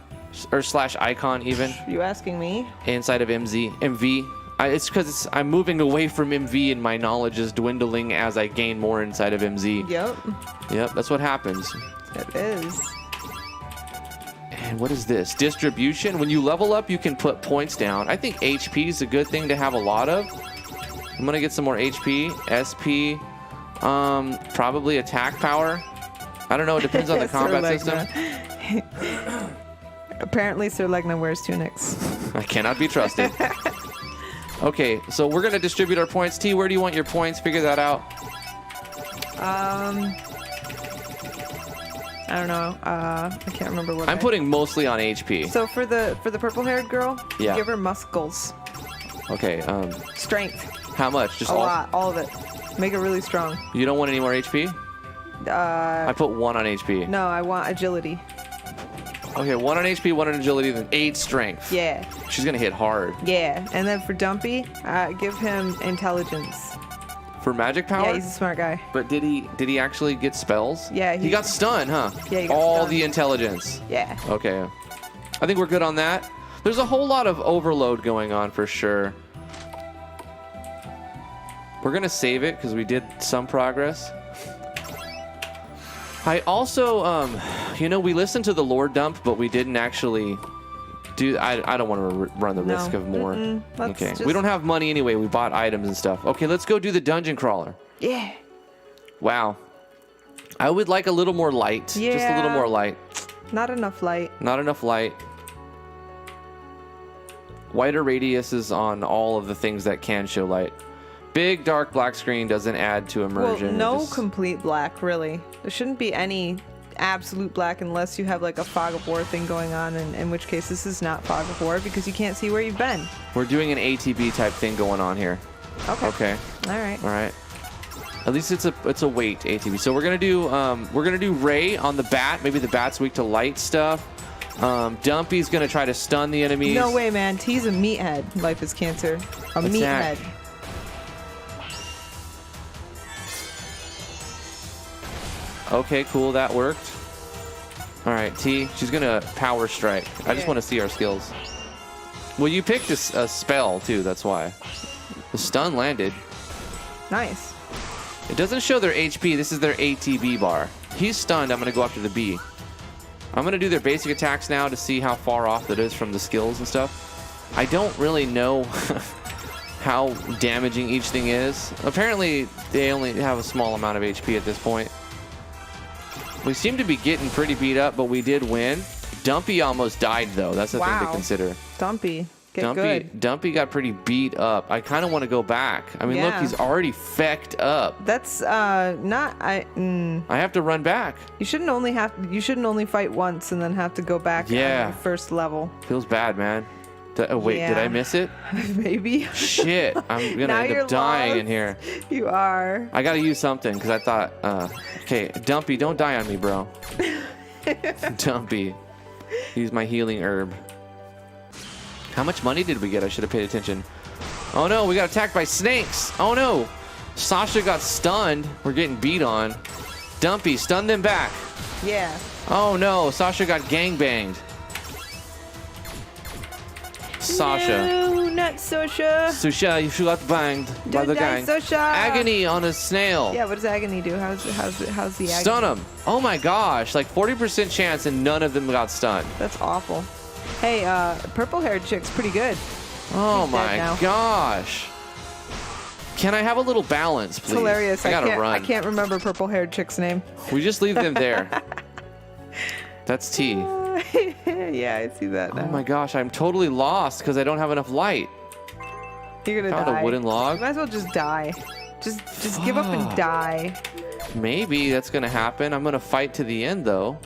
or /icon even. You asking me? Inside of MV. It's because I'm moving away from MV and my knowledge is dwindling as I gain more inside of MZ. Yep. Yep, that's what happens. It is. And what is this? Distribution. When you level up, you can put points down. I think HP is a good thing to have a lot of. I'm gonna get some more HP, SP, probably attack power. I don't know. It depends on the combat system. Apparently, Sir Legna wears tunics. I cannot be trusted. Okay, so we're gonna distribute our points. T, where do you want your points? Figure that out. I don't know. I can't remember what. I'm putting mostly on HP. So for the purple-haired girl, yeah. give her muscles. Okay. Strength. How much? Just a lot, all of it. Make it really strong. You don't want any more HP? I put 1 on HP. No, I want agility. Okay, 1 on HP, 1 on agility, then 8 strength. Yeah. She's gonna hit hard. Yeah, and then for Dumpy, give him intelligence. For magic power? Yeah, he's a smart guy. But did he actually get spells? Yeah, he got stunned, huh? Yeah, he got all stunned. the intelligence. Yeah. Okay. I think we're good on that. There's a whole lot of overload going on for sure. We're gonna save it because we did some progress. I also, we listened to the lore dump, but we didn't actually do. I don't want to run the risk of more. Okay, we don't have money anyway. We bought items and stuff. Okay, let's go do the dungeon crawler. Yeah. Wow. I would like a little more light. Yeah. Just a little more light. Not enough light. Not enough light. Wider radiuses on all of the things that can show light. Big dark black screen doesn't add to immersion. Well, no complete black, really. There shouldn't be any absolute black unless you have like a fog of war thing going on, in which case this is not fog of war because you can't see where you've been. We're doing an ATB type thing going on here. Okay. All right. At least it's a weight ATB. So we're gonna do Ray on the bat. Maybe the bat's weak to light stuff. Dumpy's gonna try to stun the enemies. No way, man. T's a meathead. Life is cancer. A meathead. Okay, cool. That worked. All right, T. She's gonna power strike. I just want to see our skills. Well, you picked a spell too. That's why. The stun landed. Nice. It doesn't show their HP. This is their ATB bar. He's stunned. I'm gonna go after the B. I'm gonna do their basic attacks now to see how far off that is from the skills and stuff. I don't really know how damaging each thing is. Apparently, they only have a small amount of HP at this point. We seem to be getting pretty beat up, but we did win. Dumpy almost died, though. That's the thing to consider. Dumpy, get good. Dumpy got pretty beat up. I kind of want to go back. I mean, look, he's already fecked up. That's not. I have to run back. You shouldn't only fight once and then have to go back. Yeah. On the first level. Feels bad, man. Wait, did I miss it? Maybe. Shit, I'm gonna end up dying in here. You are. I gotta use something because I thought, okay, Dumpy, don't die on me, bro. Dumpy, use my healing herb. How much money did we get? I should have paid attention. Oh no, we got attacked by snakes. Oh no, Sasha got stunned. We're getting beat on. Dumpy, stun them back. Yeah. Oh no, Sasha got gangbanged. Sasha. No, not Sasha. Sasha, you got banged by the gang. Sasha. Agony on a snail. Yeah, what does agony do? How's the agony? Stun him. Oh my gosh, like 40% chance and none of them got stunned. That's awful. Hey, purple-haired chick's pretty good. Oh my gosh. Can I have a little balance, please? It's hilarious. I gotta run. I can't remember purple-haired chick's name. We just leave them there. That's T. Yeah, I see that now. Oh my gosh, I'm totally lost because I don't have enough light. You're gonna Found die. a wooden log. You might as well just die. Just give up and die. Maybe that's gonna happen. I'm gonna fight to the end though.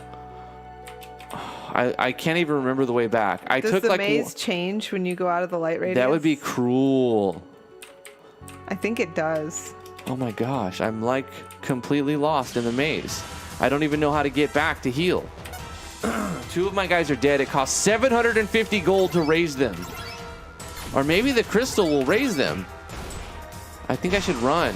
I can't even remember the way back. Does the maze change when you go out of the light radius? That would be cruel. I think it does. Oh my gosh, I'm like completely lost in the maze. I don't even know how to get back to heal. 2 of my guys are dead. It costs 750 gold to raise them. Or maybe the crystal will raise them. I think I should run.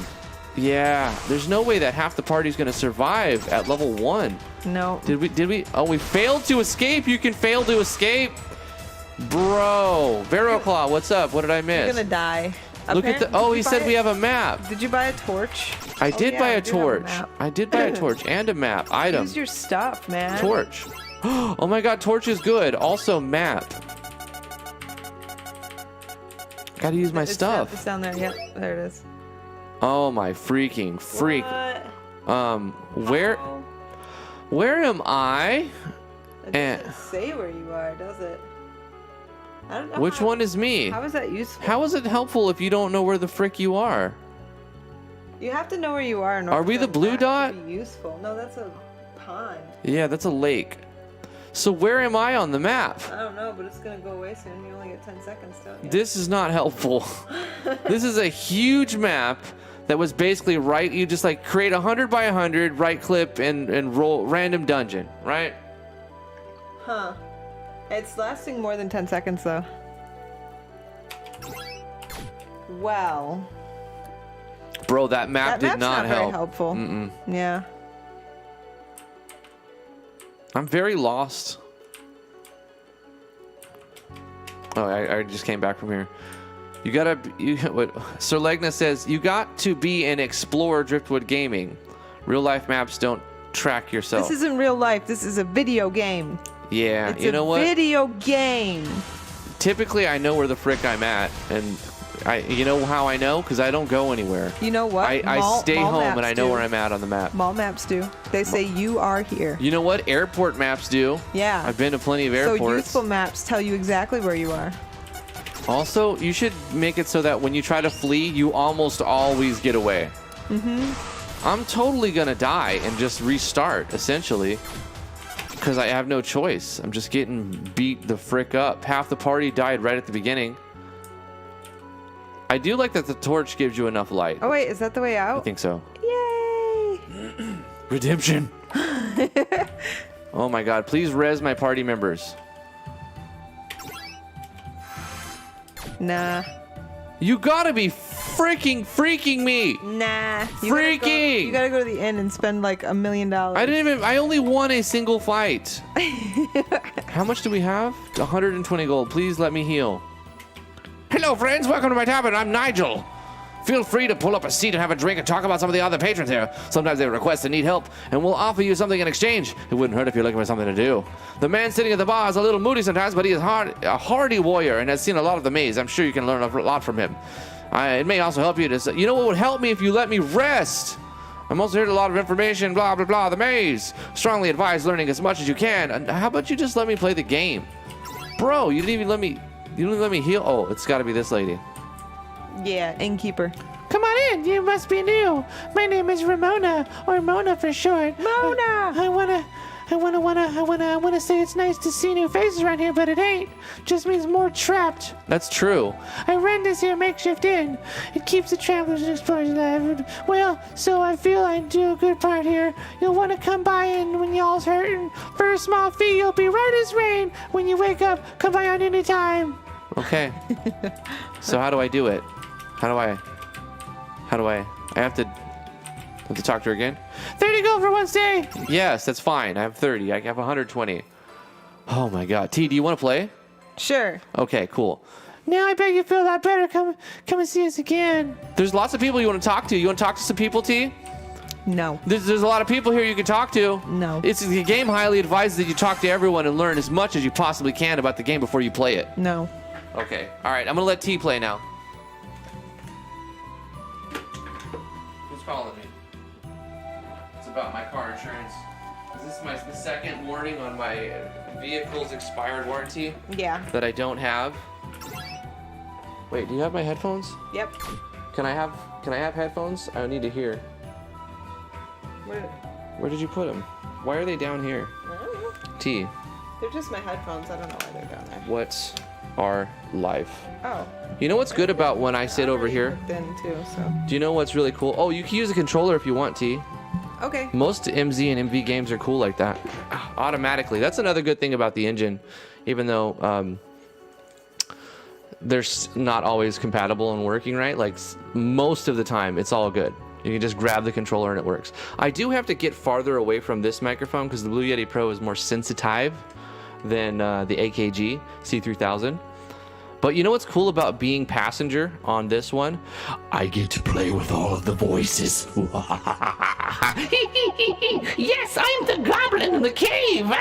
Yeah, there's no way that half the party's gonna survive at level 1. No. Did we? Oh, we failed to escape. You can fail to escape. Bro. Barrowclaw, what's up? What did I miss? You're gonna die. Look at the, oh, he said we have a map. Did you buy a torch? I did buy a torch. I did buy a torch and a map. Item. Use your stuff, man. Torch. Oh my god, torch is good. Also map. Gotta use my stuff. It's down there. Yep, there it is. Oh my freaking freak. What? Where am I? It doesn't say where you are, does it? I don't know. Which one is me? How is that useful? How is it helpful if you don't know where the frick you are? You have to know where you are. Are we the blue dot? To be useful. No, that's a pond. Yeah, that's a lake. So where am I on the map? I don't know, but it's gonna go away soon. You only get 10 seconds, don't you? This is not helpful. This is a huge map that was basically right. You just like create 100 by 100, right click and roll random dungeon, right? Huh. It's lasting more than 10 seconds though. Well. Bro, that map did not help. Very helpful. Mm-mm. Yeah. I'm very lost. Oh, I just came back from here. You gotta, what Sir Legna says, you got to be an explorer, Driftwood Gaming. Real life maps don't track yourself. This isn't real life. This is a video game. Yeah, it's you know what? Video game. Typically, I know where the frick I'm at, and you know how I know? Because I don't go anywhere. You know what? I stay home and I know where I'm at on the map. Mall maps do. They say you are here. You know what? Airport maps do. Yeah. I've been to plenty of airports. So useful maps tell you exactly where you are. Also, you should make it so that when you try to flee, you almost always get away. Mm-hmm. I'm totally gonna die and just restart, essentially. Because I have no choice. I'm just getting beat the frick up. Half the party died right at the beginning. I do like that the torch gives you enough light. Oh wait, is that the way out? I think so. Yay! Redemption. Oh my god, please res my party members. Nah. You gotta be freaking me. Nah. You gotta go to the inn and spend like $1 million. I only won a single fight. How much do we have? 120 gold. Please let me heal. Hello friends, welcome to my tavern. I'm Nigel. Feel free to pull up a seat and have a drink and talk about some of the other patrons here. Sometimes they request and need help, and we'll offer you something in exchange. It wouldn't hurt if you're looking for something to do. The man sitting at the bar is a little moody sometimes, but he is a hardy warrior and has seen a lot of the maze. I'm sure you can learn a lot from him. It may also help you to... You know what would help me if you let me rest? I'm also heard a lot of information, blah, blah, blah, the maze. Strongly advise learning as much as you can. And how about you just let me play the game? Bro, you didn't even let me... You didn't even let me heal. Oh, it's got to be this lady. Yeah, innkeeper. Come on in, you must be new. My name is Ramona, or Mona for short. Mona! I wanna say it's nice to see new faces around here, but it ain't. Just means more trapped. That's true. I run this here makeshift inn. It keeps the travelers and explorers alive. Well, so I feel I do a good part here. You'll want to come by in when y'all's hurting. For a small fee, you'll be right as rain. When you wake up, come by on any time. Okay. So how do I do it? How do I have to talk to her again? 30 gold for one stay. Yes, that's fine. I have 30. I have 120. Oh my god. T, do you want to play? Sure. Okay, cool. Now I bet you feel a lot better. Come and see us again. There's lots of people you want to talk to. You want to talk to some people, T? No. There's a lot of people here you can talk to. No. It's the game highly advises that you talk to everyone and learn as much as you possibly can about the game before you play it. No. Okay. All right. I'm going to let T play now. Who's calling me? It's about my car insurance. Is this the second warning on my vehicle's expired warranty Yeah. that I don't have? Wait, do you have my headphones? Yep. Can I have headphones? I need to hear. Where did you put them? Why are they down here? I don't know. T. They're just my headphones. I don't know why they're down there. What's our life? Oh. You know what's good about when I sit over here? Then too. So. Do you know what's really cool? Oh, you can use a controller if you want, T. Okay. Most MZ and MV games are cool like that. Automatically. That's another good thing about the engine. Even though they're not always compatible and working right. Like most of the time, it's all good. You can just grab the controller and it works. I do have to get farther away from this microphone because the Blue Yeti Pro is more sensitive than the AKG C3000. But you know what's cool about being passenger on this one? I get to play with all of the voices. Yes, I'm the goblin in the cave.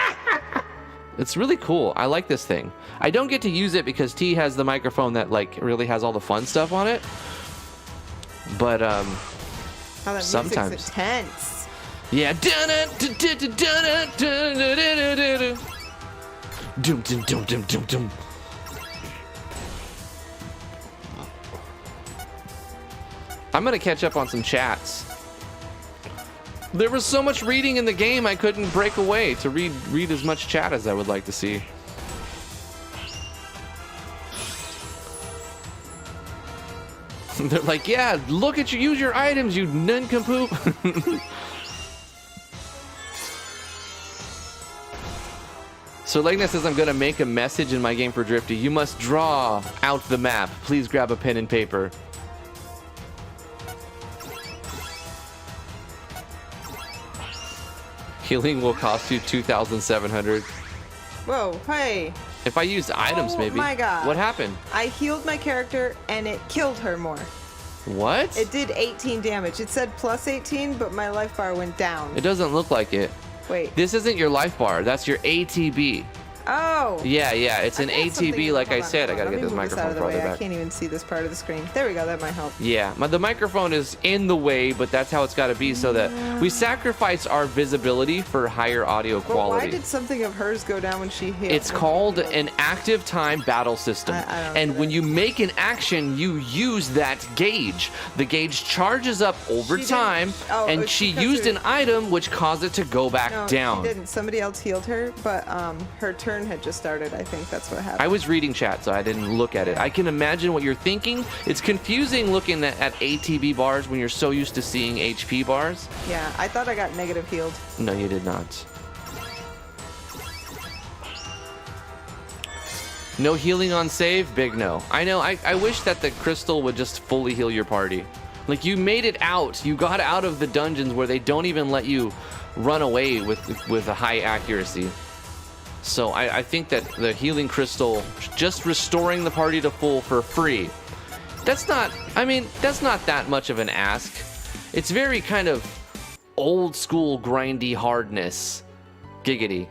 It's really cool. I like this thing. I don't get to use it because T has the microphone that like really has all the fun stuff on it. But Oh, that sometimes music's intense. yeah. Doom, doom, doom, doom, doom, doom. I'm gonna catch up on some chats. There was so much reading in the game, I couldn't break away to read as much chat as I would like to see. They're like, yeah, look at you, use your items, you nincompoop. So Legna says, I'm gonna make a message in my game for Drifty. You must draw out the map. Please grab a pen and paper. Healing will cost you 2,700. Whoa, hey. If I used items, maybe. Oh my god. What happened? I healed my character and it killed her more. What? It did 18 damage. It said plus 18, but my life bar went down. It doesn't look like it. Wait. This isn't your life bar. That's your ATB. Oh. Yeah, it's an I got something- ATB. Like I hold on, said, I hold gotta on. get this Let me move out microphone of the farther way. I back. can't even see this part of the screen. There we go. That might help. Yeah, the microphone is in the way, but that's how it's got to be so that we sacrifice our visibility for higher audio But why quality. did something of hers go down when she healed? It's called an active time battle system. I don't And get when it. you make an action, you use that gauge. The gauge charges up over She didn't- time, oh, and it's she because used her- an item which caused it to go back No, down. she didn't. Somebody else healed her, but her turn had just started. I think that's what happened. I was reading chat, so I didn't look at it. I can imagine what you're thinking. It's confusing looking at ATB bars when you're so used to seeing HP bars. Yeah, I thought I got negative healed. No, you did not. No healing on save? Big no. I know, I wish that the crystal would just fully heal your party. Like, you made it out. You got out of the dungeons where they don't even let you run away with a high accuracy. So I think that the healing crystal, just restoring the party to full for free, that's not that much of an ask. It's very kind of old school grindy hardness, giggity,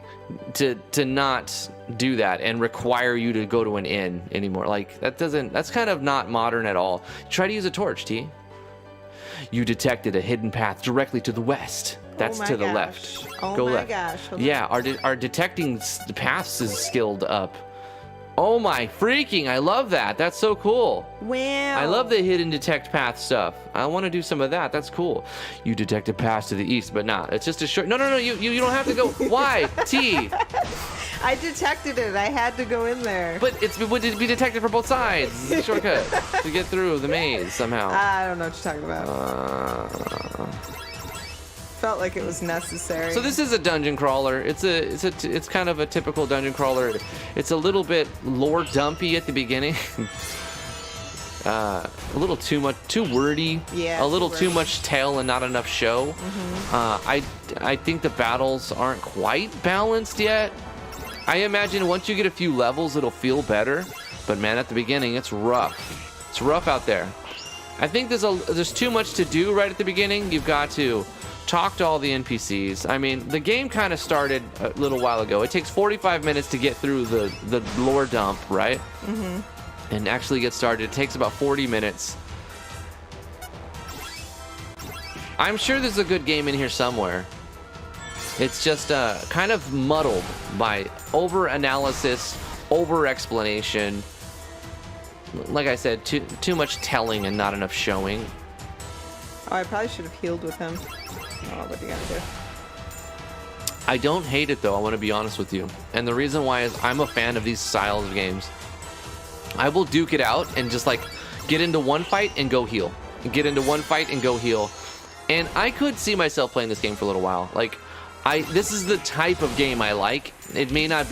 to not do that and require you to go to an inn anymore. Like, that's kind of not modern at all. Try to use a torch, T. You detected a hidden path directly to the west. That's Oh my to the gosh. left. Oh Go my left. gosh. Hold on. Yeah, our detecting paths is skilled up. Oh my freaking! I love that. That's so cool. Wow. I love the hidden detect path stuff. I want to do some of that. That's cool. You detect a path to the east, but nah, it's just a short. No. You don't have to go. Why? T. I detected it. I had to go in there. But it would be detected for both sides. It's a shortcut to get through the maze somehow. I don't know what you're talking about. Felt like it was necessary. So this is a dungeon crawler. It's kind of a typical dungeon crawler. It's a little bit lore dumpy at the beginning. A little too wordy. Yeah, A little too too wordy. much tell and not enough show. I think the battles aren't quite balanced yet. I imagine once you get a few levels, it'll feel better. But man, at the beginning, it's rough. It's rough out there. I think there's too much to do right at the beginning. You've got to talk to all the NPCs. I mean, the game kind of started a little while ago. It takes 45 minutes to get through the lore dump, right? Mm-hmm. And actually get started. It takes about 40 minutes. I'm sure there's a good game in here somewhere. It's just kind of muddled by over-analysis, over-explanation. Like I said, too much telling and not enough showing. Oh, I probably should have healed with him. Oh, what are you gonna do? I don't hate it though, I want to be honest with you. And the reason why is I'm a fan of these styles of games. I will duke it out and just like get into one fight and go heal. Get into one fight and go heal. And I could see myself playing this game for a little while. Like, this is the type of game I like. It may not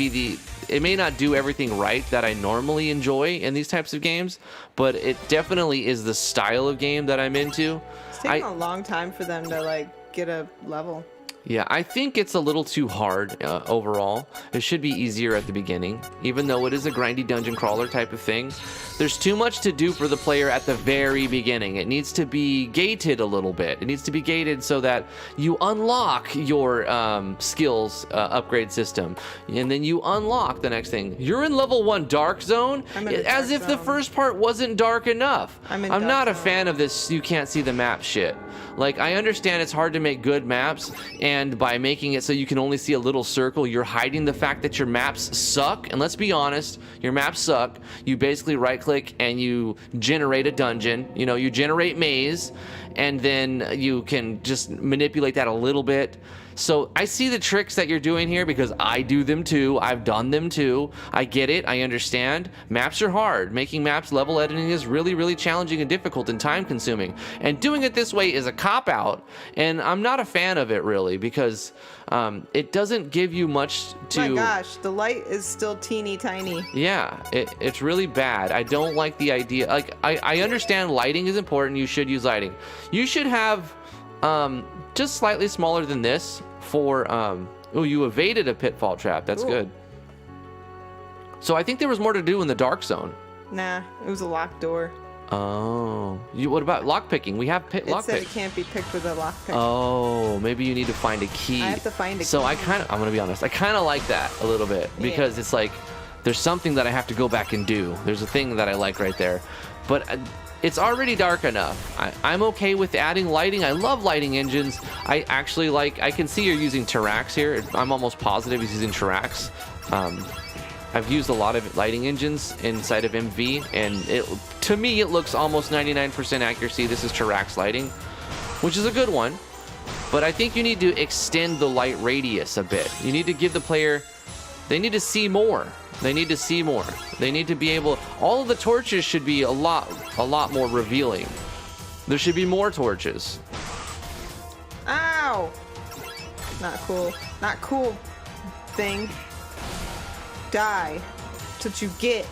do everything right that I normally enjoy in these types of games, but it definitely is the style of game that I'm into. It's taking a long time for them to like get a level. Yeah, I think it's a little too hard overall. It should be easier at the beginning, even though it is a grindy dungeon crawler type of thing. There's too much to do for the player at the very beginning. It needs to be gated a little bit. It needs to be gated so that you unlock your skills upgrade system, and then you unlock the next thing. You're in level 1 dark zone, I'm in a as dark if the zone. first part wasn't dark enough. I'm not dark a zone. fan of this you can't see the map shit. Like, I understand it's hard to make good maps, and by making it so you can only see a little circle, you're hiding the fact that your maps suck. And let's be honest, your maps suck. You basically right click and you generate a dungeon. You know, you generate maze, and then you can just manipulate that a little bit. So I see the tricks that you're doing here because I do them too. I've done them too. I get it. I understand. Maps are hard. Making maps, level editing is really, really challenging and difficult and time consuming. And doing it this way is a cop-out. And I'm not a fan of it really because it doesn't give you much to... My gosh, the light is still teeny tiny. Yeah, it's really bad. I don't like the idea. Like, I understand lighting is important. You should use lighting. You should have... just slightly smaller than this for oh, you evaded a pitfall trap. That's Ooh. good. So I think there was more to do in the dark zone. Nah, it was a locked door. Oh, what about lockpicking? We have It said it lockpick. can't be picked with a lockpick. Oh, maybe you need to find a key. I have to find a So key. I'm gonna be honest, I kind of like that a little bit because it's like there's something that I have to go back and do. There's a thing that I like right there, but it's already dark enough. I'm okay with adding lighting. I love lighting engines. I actually like, I can see you're using Terax here. I'm almost positive he's using Terax. I've used a lot of lighting engines inside of MV, and to me it looks almost 99% accuracy. This is Terax lighting, which is a good one, but I think you need to extend the light radius a bit. You need to give the player, they need to see more. They need to see more. They need to be able... All of the torches should be a lot more revealing. There should be more torches. Ow! Not cool. Not cool. Thing. Die. That's what you get.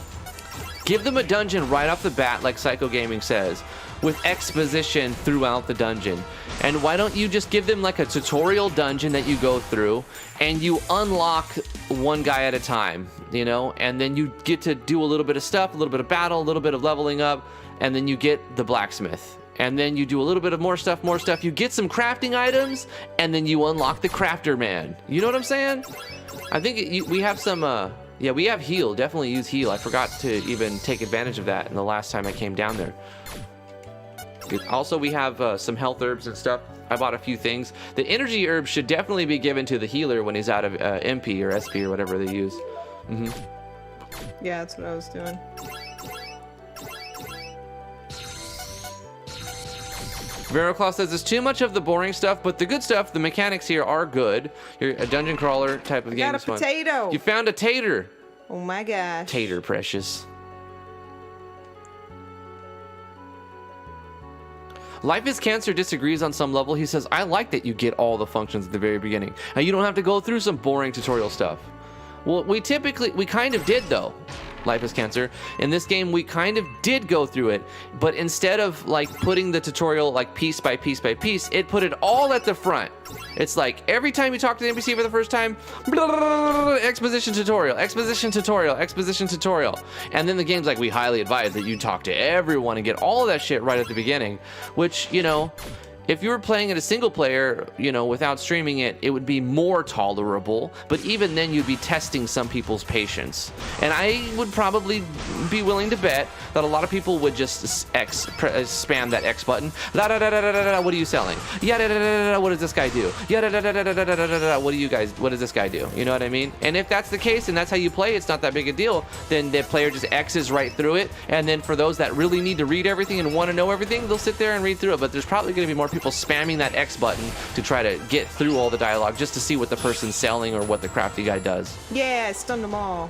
Give them a dungeon right off the bat, like Psycho Gaming says, with exposition throughout the dungeon. And why don't you just give them like a tutorial dungeon that you go through and you unlock one guy at a time, you know, and then you get to do a little bit of stuff, a little bit of battle, a little bit of leveling up, and then you get the blacksmith. And then you do a little bit of more stuff, you get some crafting items, and then you unlock the crafter man. You know what I'm saying? I think we have some, yeah, we have heal. Definitely use heal. I forgot to even take advantage of that in the last time I came down there. Also, we have some health herbs and stuff. I bought a few things. The energy herbs should definitely be given to the healer when he's out of MP or SP or whatever they use. Yeah, that's what I was doing. Veroclaw says there's too much of the boring stuff, but the good stuff, the mechanics here are good. You're a dungeon crawler type of game. Got a is fun. potato. You found a tater. Oh my gosh. Tater precious. Life is Cancer disagrees on some level. He says, I like that you get all the functions at the very beginning. Now you don't have to go through some boring tutorial stuff. Well, we kind of did though. Life is Cancer. In this game, we kind of did go through it, but instead of like putting the tutorial like piece by piece by piece, it put it all at the front. It's like every time you talk to the NPC for the first time, exposition tutorial, exposition tutorial, exposition tutorial. And then the game's like, we highly advise that you talk to everyone and get all of that shit right at the beginning, which, you know, if you were playing it a single player, you know, without streaming it, it would be more tolerable. But even then, you'd be testing some people's patience. And I would probably be willing to bet that a lot of people would just spam that X button. La da da da da da da. What are you selling? Yeah da da da da. What does this guy do? Yeah da da da da da da da da. What do you guys? What does this guy do? You know what I mean? And if that's the case, and that's how you play, it's not that big a deal. Then the player just X's right through it. And then for those that really need to read everything and want to know everything, they'll sit there and read through it. But there's probably going to be more people spamming that X button to try to get through all the dialogue just to see what the person's selling or what the crafty guy does. Yeah, I stunned them all.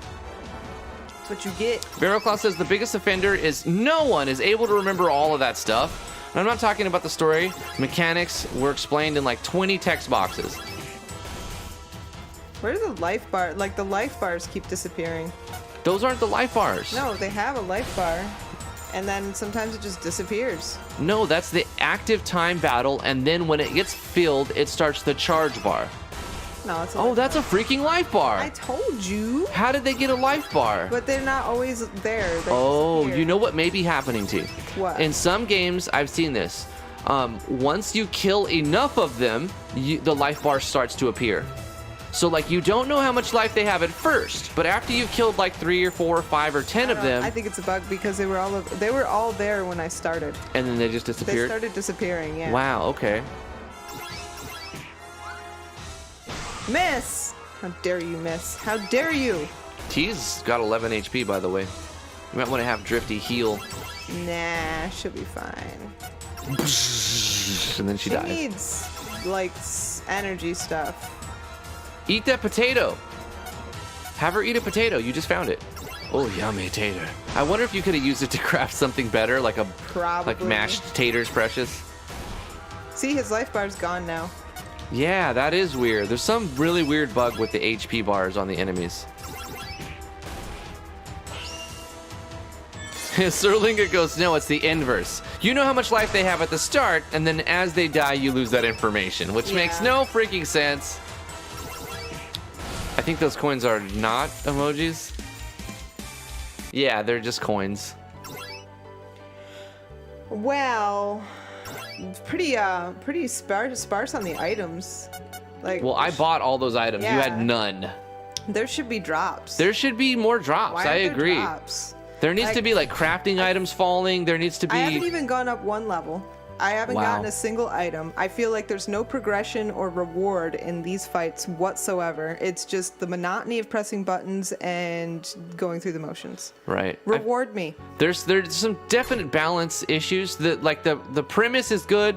That's what you get. Veroclaw says the biggest offender is no one is able to remember all of that stuff. And I'm not talking about the story. Mechanics were explained in like 20 text boxes. Where's the life bar? Like the life bars keep disappearing. Those aren't the life bars. No, they have a life bar. and then sometimes it just disappears. No, that's the active time battle, and then when it gets filled, it starts the charge bar. No, it's a Oh, life that's bar. a freaking life bar. I told you. How did they get a life bar? But they're not always there. They Oh, disappear. you know what may be happening, T? What? In some games, I've seen this. Once you kill enough of them, the life bar starts to appear. So, like, you don't know how much life they have at first, but after you've killed like 3 or 4 or 5 or 10 of them, I think it's a bug because they were all there when I started. and then they just They disappeared. started disappearing. Yeah. Wow. Okay. Miss! How dare you miss? How dare you? T's got 11 HP, by the way. You might want to have Drifty heal, Nah, she'll be fine. and then she She dies. needs like energy stuff. Eat that potato. Have her eat a potato. You just found it. Oh, yummy tater. I wonder if you could have used it to craft something better, like Probably. mashed taters, Precious. See, his life bar's gone now. Yeah, that is weird. There's some really weird bug with the HP bars on the enemies. Serlinga goes, no, it's the inverse. You know how much life they have at the start, and then as they die, you lose that information, which makes Yeah. no freaking sense. I think those coins are not emojis. Yeah, they're just coins. Well, pretty sparse on the items. Like, Well, I bought all those items. You Yeah. had none. there should be drops. There should be more drops. Why I aren't there agree. drops? There needs to be like crafting items falling. There needs to be. I haven't even gone up one level. I haven't Wow. gotten a single item. I feel like there's no progression or reward in these fights whatsoever. It's just the monotony of pressing buttons and going through the motions. Right. Reward me. There's some definite balance issues. That like the premise is good.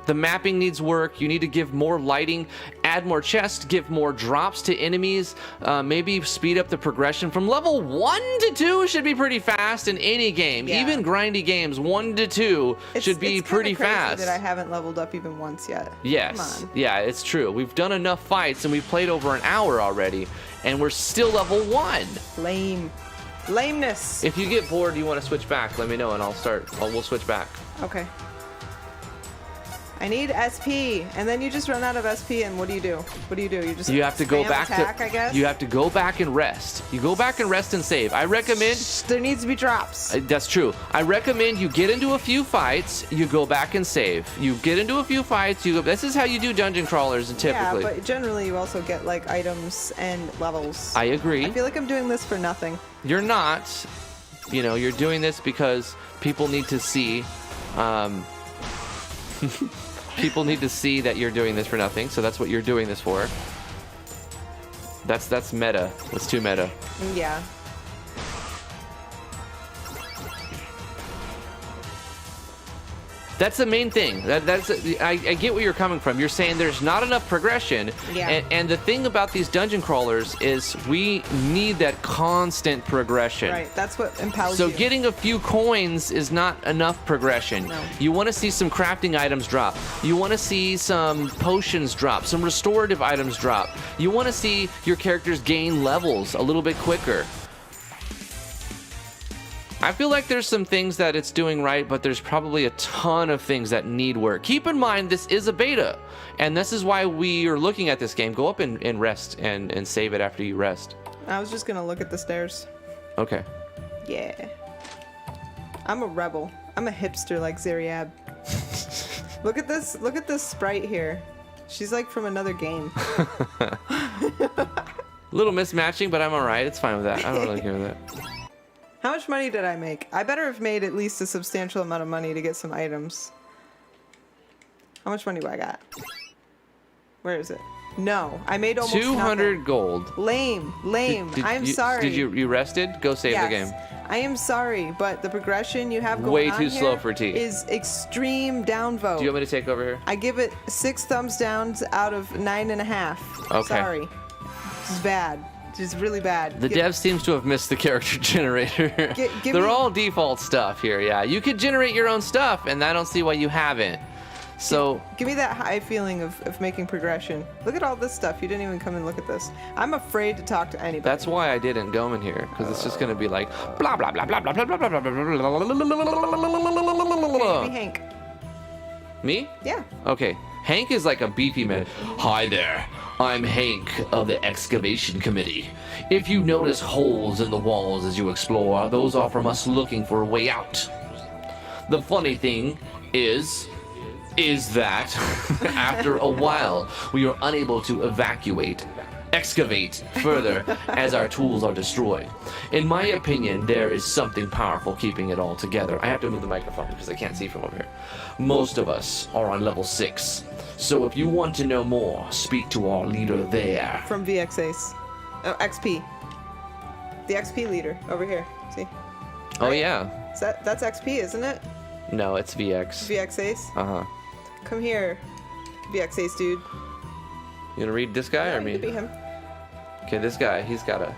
The mapping needs work. You need to give more lighting, add more chests, give more drops to enemies, maybe speed up the progression. From level 1 to 2 should be pretty fast in any game. Yeah. Even grindy games, 1 to 2 should be it's kinda pretty crazy fast. that I haven't leveled up even once yet. Yes. Come on. Yeah, it's true. We've done enough fights and we've played over an hour already, and we're still level 1. Lame. Lameness. If you get bored, you want to switch back, let me know and we'll switch back. Okay. I need SP, and then you just run out of SP, and what do? You just You have to go spam back attack, to I guess. You have to go back and rest. You go back and rest and save. I recommend There needs to be drops. that's true. I recommend you get into a few fights, you go back and save. You get into a few fights, you go. This is how you do dungeon crawlers typically. Yeah, but generally you also get like items and levels. I agree. I feel like I'm doing this for nothing. You're not. You're doing this because people need to see. People need to see that you're doing this for nothing, so that's what you're doing this for. That's meta. That's too meta. Yeah. That's the main thing. I get where you're coming from. You're saying there's not enough progression. Yeah. And the thing about these dungeon crawlers is we need that constant progression. Right. That's what impels So you. getting a few coins is not enough progression. No. You want to see some crafting items drop. You want to see some potions drop, some restorative items drop. You want to see your characters gain levels a little bit quicker. I feel like there's some things that it's doing right, but there's probably a ton of things that need work. Keep in mind, this is a beta, and this is why we are looking at this game. Go up and rest and save it after you rest. I was just gonna look at the stairs. Okay. Yeah. I'm a rebel. I'm a hipster like Ziriab. Look at this. Look at this sprite here. She's like from another game. Little mismatching, but I'm all right. It's fine with that. I don't really care with that. How much money did I make? I better have made at least a substantial amount of money to get some items. How much money do I got? Where is it? No, I made almost 200 nothing. gold. Lame. I'm sorry. Did you rested? Go save the Yes, game. I am sorry, but the progression you have going Way on too slow here for T. is extreme downvote. Do you want me to take over here? I give it 6 thumbs downs out of 9.5. Okay. Sorry. This is bad. This is really bad. The dev seems to have missed the character generator. give They're me- all default stuff here, yeah. You could generate your own stuff, and I don't see why you haven't. So Give me that high feeling of making progression. Look at all this stuff. You didn't even come and look at this. I'm afraid to talk to anybody. that's why I didn't go in here, because it's just gonna be like blah blah blah blah blah blah blah blah blah blah blah. Be Hank. Me? Yeah. Okay. Hank is like a beefy man. Hi there. I'm Hank of the Excavation Committee. If you notice holes in the walls as you explore, those are from us looking for a way out. The funny thing is that after a while, we are unable to excavate further as our tools are destroyed. In my opinion, there is something powerful keeping it all together. I have to move the microphone because I can't see from over here. Most of us are on level 6. So if you want to know more, speak to our leader there. From VX Ace. Oh, XP. The XP leader over here. See? Oh yeah. That's XP, isn't it? No, it's VX. VX Ace. Uh-huh. Come here, VX Ace dude. You gonna read this guy or You me? could be him. Okay, this guy, he's got a...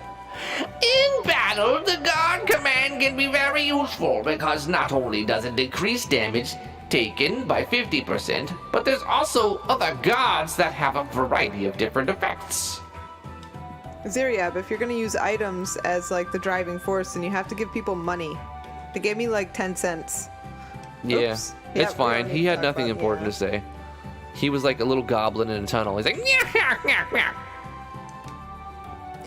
In battle, the guard command can be very useful because not only does it decrease damage taken by 50%, but there's also other guards that have a variety of different effects. Zeriab, if you're gonna use items as like the driving force, then you have to give people money. They gave me like 10 cents. Yeah, Oops. it's Yeah, we fine. don't He need to had talk nothing about- important yeah. to say. He was like a little goblin in a tunnel. He's like,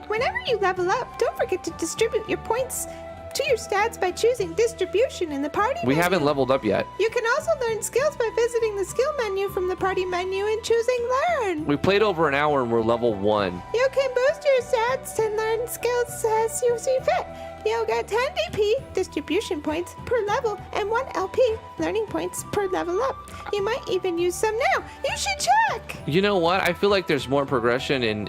Whenever you level up, don't forget to distribute your points to your stats by choosing distribution in the party we menu. haven't leveled up yet. You can also learn skills by visiting the skill menu from the party menu and choosing learn. We played over an hour and we're level 1. You can boost your stats and learn skills as you see fit. You'll get 10 DP distribution points per level and 1 LP learning points per level up. You might even use some now. You should check. You know what? I feel like there's more progression in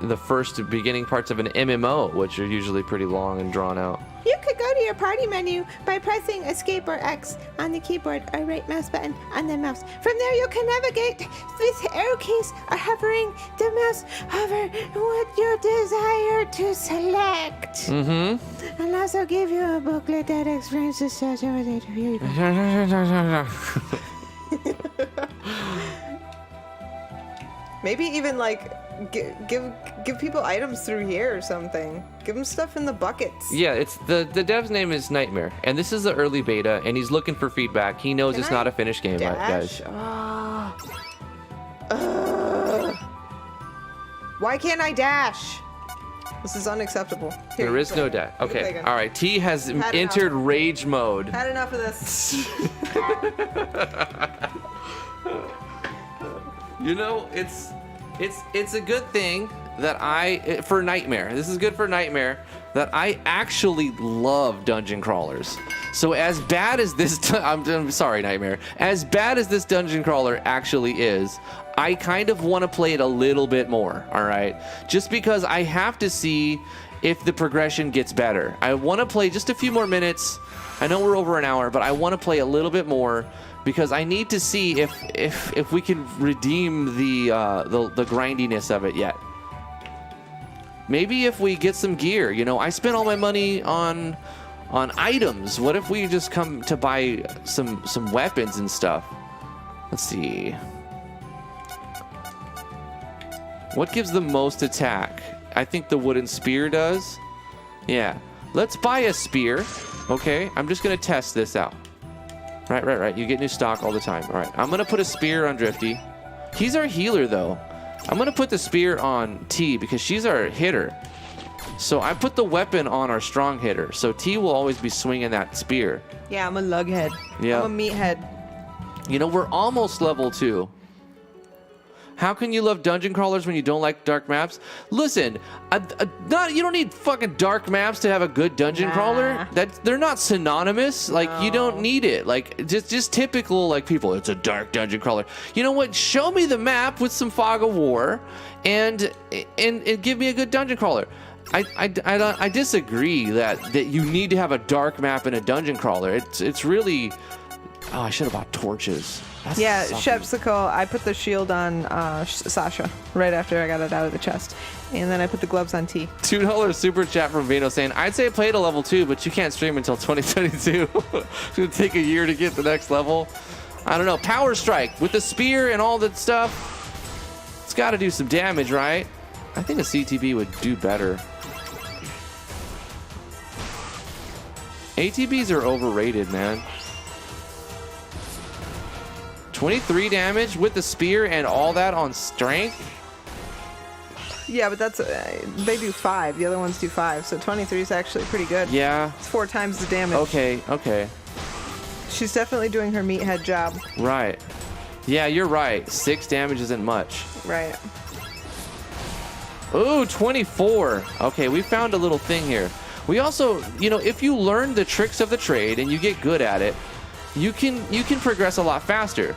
the first beginning parts of an MMO, which are usually pretty long and drawn out. You could go to your party menu by pressing Escape or X on the keyboard or right mouse button on the mouse. From there, you can navigate with arrow keys or hovering the mouse over what you desire to select. Mm-hmm. I'll also give you a booklet that explains the session with it. Maybe even like give people items through here or something. Give them stuff in the buckets. Yeah, it's the dev's name is Knightmare, and this is the early beta, and he's looking for feedback. He knows Can it's I not a finished game, guys. Dash. Why can't I dash? This is unacceptable. Here, There is play no it. dash. You can play Okay, again. all right. T has enough. entered rage mode. Had enough of this. You know, it's a good thing that for Knightmare. This is good for Knightmare that I actually love dungeon crawlers. So as bad as this, I'm sorry, Knightmare. As bad as this dungeon crawler actually is, I kind of want to play it a little bit more. All right, just because I have to see if the progression gets better. I want to play just a few more minutes. I know we're over an hour, but I want to play a little bit more, because I need to see if we can redeem the grindiness of it yet. Maybe if we get some gear. You know, I spent all my money on items. What if we just come to buy some weapons and stuff? Let's see. What gives the most attack? I think the wooden spear does. Yeah. Let's buy a spear. Okay, I'm just gonna test this out. Right. You get new stock all the time. All right, I'm gonna put a spear on Drifty. He's our healer though. I'm gonna put the spear on T because she's our hitter. So I put the weapon on our strong hitter. So T will always be swinging that spear. Yeah, I'm a lughead. Yeah. I'm a meathead. You know, we're almost level 2. How can you love dungeon crawlers when you don't like dark maps? Listen, you don't need fucking dark maps to have a good dungeon crawler. They're not synonymous. Like, you don't need it. Like, just typical, like, people, it's a dark dungeon crawler. You know what? Show me the map with some fog of war and give me a good dungeon crawler. I disagree that you need to have a dark map in a dungeon crawler. It's really... Oh, I should have bought torches. That's Yeah, something. Shepsicle, I put the shield on Sasha right after I got it out of the chest. And then I put the gloves on T. $2 super chat from Vino saying, I'd say play to level 2, but you can't stream until 2022. It's going to take a year to get the next level. I don't know. Power strike with the spear and all that stuff. It's got to do some damage, right? I think a CTB would do better. ATBs are overrated, man. 23 damage with the spear and all that on strength. Yeah, but that's they do 5. The other ones do 5, so 23 is actually pretty good. Yeah. It's 4 times the damage. Okay, okay. She's definitely doing her meathead job. Right. Yeah, you're right. 6 damage isn't much. Right. Ooh, 24. Okay, we found a little thing here. We also, you know, if you learn the tricks of the trade and you get good at it, you can progress a lot faster.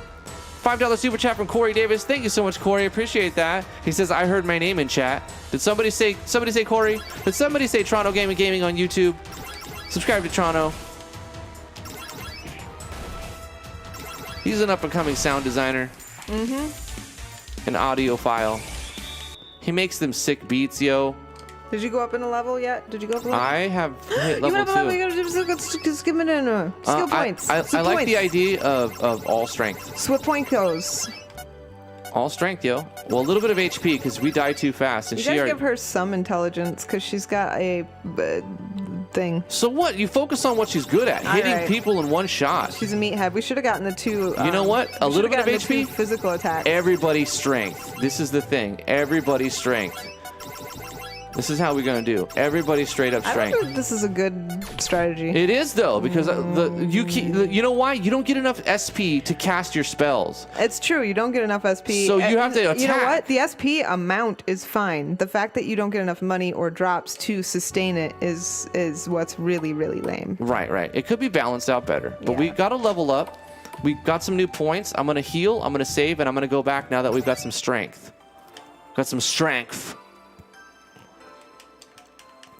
$5 super chat from Corey Davis. Thank you so much, Corey. Appreciate that. He says, I heard my name in chat. Did somebody say Corey? Did somebody say Toronto Gaming on YouTube? Subscribe to Toronto. He's an up-and-coming sound designer. Mm-hmm. An audiophile. He makes them sick beats, yo. Did you go up in a level yet? Did you go up a level? I have hit level 2. You went up a level. You gotta just give it in skill points. I like the idea of all strength. So what point goes? All strength, yo. Well, a little bit of HP because we die too fast, and You she gotta already. give her some intelligence because she's got a thing. So what? You focus on what she's good at, hitting right. people in one shot. She's a meathead. We should have gotten the 2. You know what? A little bit of the HP? 2 physical attack. Everybody's strength. This is the thing. Everybody's strength. This is how we're gonna do. Everybody's straight up I strength. don't know if this is a good strategy. It is though, because you know why? You don't get enough SP to cast your spells. It's true. You don't get enough SP. So you have to You know attack. what? The SP amount is fine. The fact that you don't get enough money or drops to sustain it is what's really, really lame. Right, right. It could be balanced out better, but Yeah. we got to level up. We got some new points. I'm gonna heal. I'm gonna save, and I'm gonna go back now that we've got some strength. Got some strength.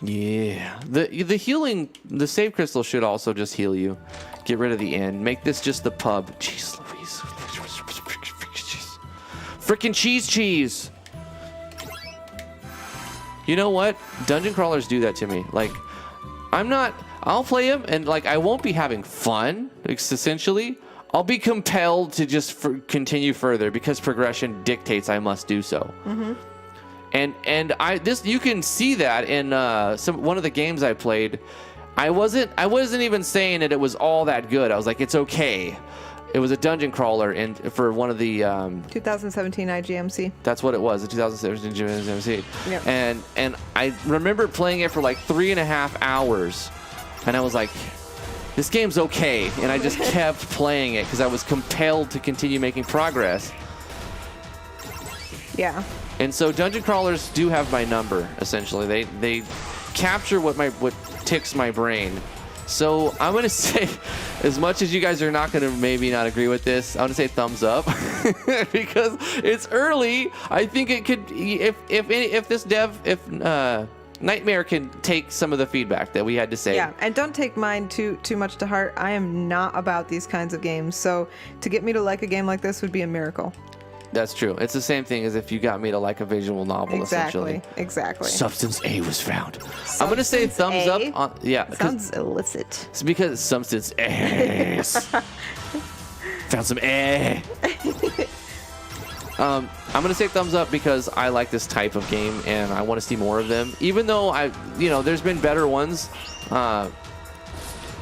Yeah. The healing, the save crystal should also just heal you. Get rid of the end. Make this just the pub. Jeez Louise. Freaking cheese. You know what? Dungeon crawlers do that to me. Like, I'll play them and like I won't be having fun, essentially. I'll be compelled to just continue further because progression dictates I must do so. Mm-hmm. And you can see that in one of the games I played. I wasn't even saying that it was all that good. I was like, it's okay. It was a dungeon crawler for one of the 2017 IGMC. that's what it was, the 2017 GMC. Yep. And I remember playing it for like 3.5 hours, and I was like, this game's okay. And I just kept playing it because I was compelled to continue making progress. Yeah. And so dungeon crawlers do have my number, essentially. They capture what ticks my brain. So I'm gonna say, as much as you guys are not gonna maybe not agree with this, I'm gonna say thumbs up because it's early. I think it could, if Knightmare can take some of the feedback that we had to say. Yeah, and don't take mine too much to heart. I am not about these kinds of games, so to get me to like a game like this would be a miracle. That's true. It's the same thing as if you got me to like a visual novel, essentially. Exactly. Substance A was found. I'm gonna say thumbs A? up on, yeah. Sounds illicit. It's because substance A. Found some A. I'm gonna say thumbs up because I like this type of game and I want to see more of them. Even though there's been better ones that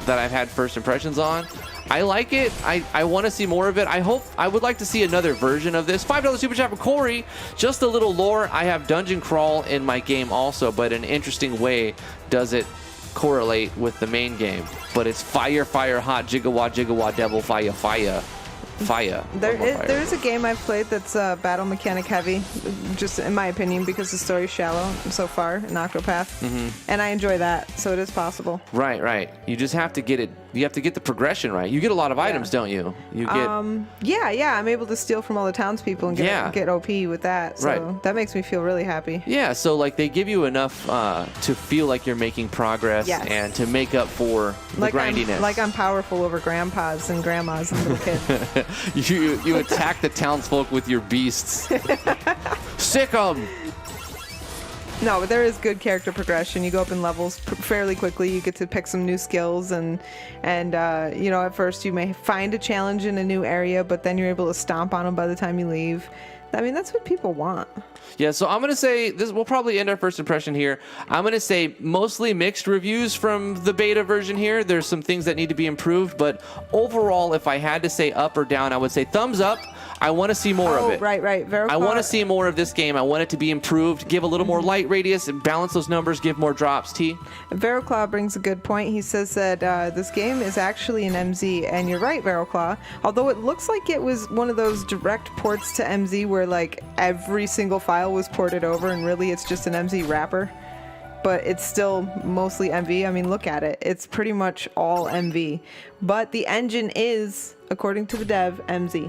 I've had first impressions on. I like it. I want to see more of it. I would like to see another version of this. $5 super chat for Corey. Just a little lore. I have dungeon crawl in my game also, but in an interesting way does it correlate with the main game. But it's fire, hot, gigawatt, devil, fire. There is a game I've played that's battle mechanic heavy, just in my opinion, because the story's shallow so far in Octopath, and I enjoy that, so it is possible. Right. You just have to get it. You have to get the progression right. You get a lot of items, don't you? You get. Yeah. I'm able to steal from all the townspeople and get OP with that. So Right. that makes me feel really happy. Yeah, so like they give you enough to feel like you're making progress and to make up for the grindiness. I'm powerful over grandpas and grandmas and little kids. You attack the townsfolk with your beasts. Sick 'em. No, but there is good character progression. You go up in levels fairly quickly. You get to pick some new skills, and you know, at first you may find a challenge in a new area, but then you're able to stomp on them by the time you leave. I mean, that's what people want. Yeah, so I'm going to say this. We'll probably end our first impression here. I'm going to say mostly mixed reviews from the beta version here. There's some things that need to be improved, but overall, if I had to say up or down, I would say thumbs up. I want to see more of it. Right. I want to see more of this game. I want it to be improved, give a little more light radius, and balance those numbers, give more drops. T? Veroclaw brings a good point. He says that this game is actually an MZ, and you're right, Veroclaw. Although it looks like it was one of those direct ports to MZ where like every single file was ported over, and really it's just an MZ wrapper. But it's still mostly MV. I mean, look at it. It's pretty much all MV. But the engine is, according to the dev, MZ.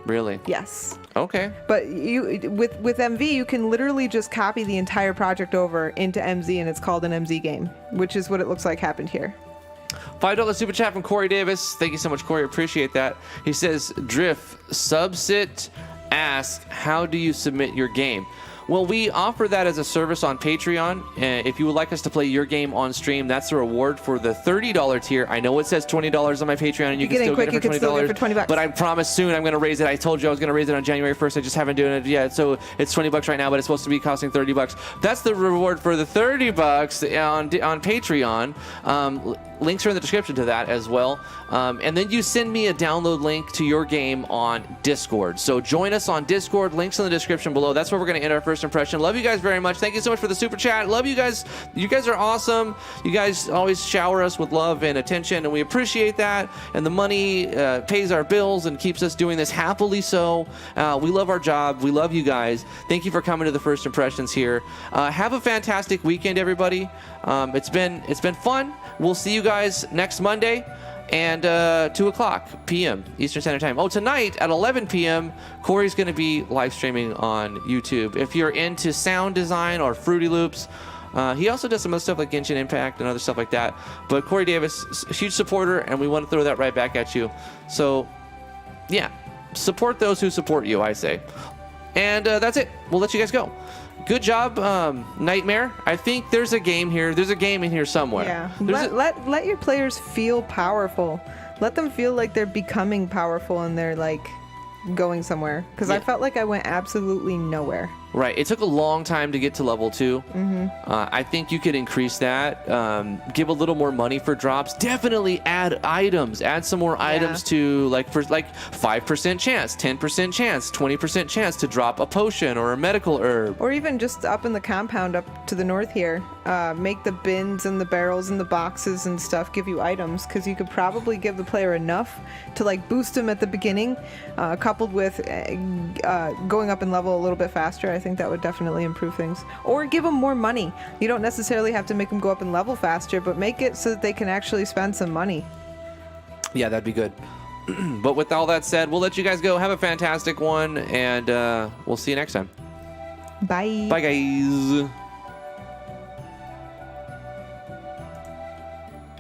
Really? Yes. Okay. But you with MV, you can literally just copy the entire project over into MZ, and it's called an MZ game, which is what it looks like happened here. $5 super chat from Corey Davis. Thank you so much, Corey. Appreciate that. He says, Drift, Subsit asks, how do you submit your game? Well, we offer that as a service on Patreon. If you would like us to play your game on stream, that's the reward for the $30 tier. I know it says $20 on my Patreon, and you can still get it for $20. But I promise soon I'm going to raise it. I told you I was going to raise it on January 1st. I just haven't done it yet. So it's $20 right now, but it's supposed to be costing $30. That's the reward for the $30 on Patreon. Links are in the description to that as well. And then you send me a download link to your game on Discord. So join us on Discord. Links in the description below. That's where we're going to end our first impression. Love you guys very much. Thank you so much for the super chat. Love you guys. You guys are awesome. You guys always shower us with love and attention, and we appreciate that. And the money pays our bills and keeps us doing this happily so. We love our job. We love you guys. Thank you for coming to the first impressions here. Have a fantastic weekend, everybody. It's been fun. We'll see you guys next Monday and 2 o'clock p.m. Eastern Standard Time. Oh, tonight at 11 p.m., Corey's going to be live streaming on YouTube. If you're into sound design or Fruity Loops, he also does some other stuff like Genshin Impact and other stuff like that. But Corey Davis, a huge supporter, and we want to throw that right back at you. So, yeah, support those who support you, I say. And that's it. We'll let you guys go. Good job, Knightmare. I think there's a game here. There's a game in here somewhere. Yeah. Let your players feel powerful. Let them feel like they're becoming powerful and they're like going somewhere. Because I felt like I went absolutely nowhere. Right. It took a long time to get to level 2. Mm-hmm. I think you could increase that. Give a little more money for drops. Definitely add items. Add some more items to for 5% chance, 10% chance, 20% chance to drop a potion or a medical herb. Or even just up in the compound up to the north here. Make the bins and the barrels and the boxes and stuff give you items, because you could probably give the player enough to like boost them at the beginning, coupled with going up in level a little bit faster. I think that would definitely improve things. Or give them more money. You don't necessarily have to make them go up in level faster, but make it so that they can actually spend some money. Yeah, that'd be good. But with all that said, we'll let you guys go. Have a fantastic one, and we'll see you next time. Bye. Bye, guys.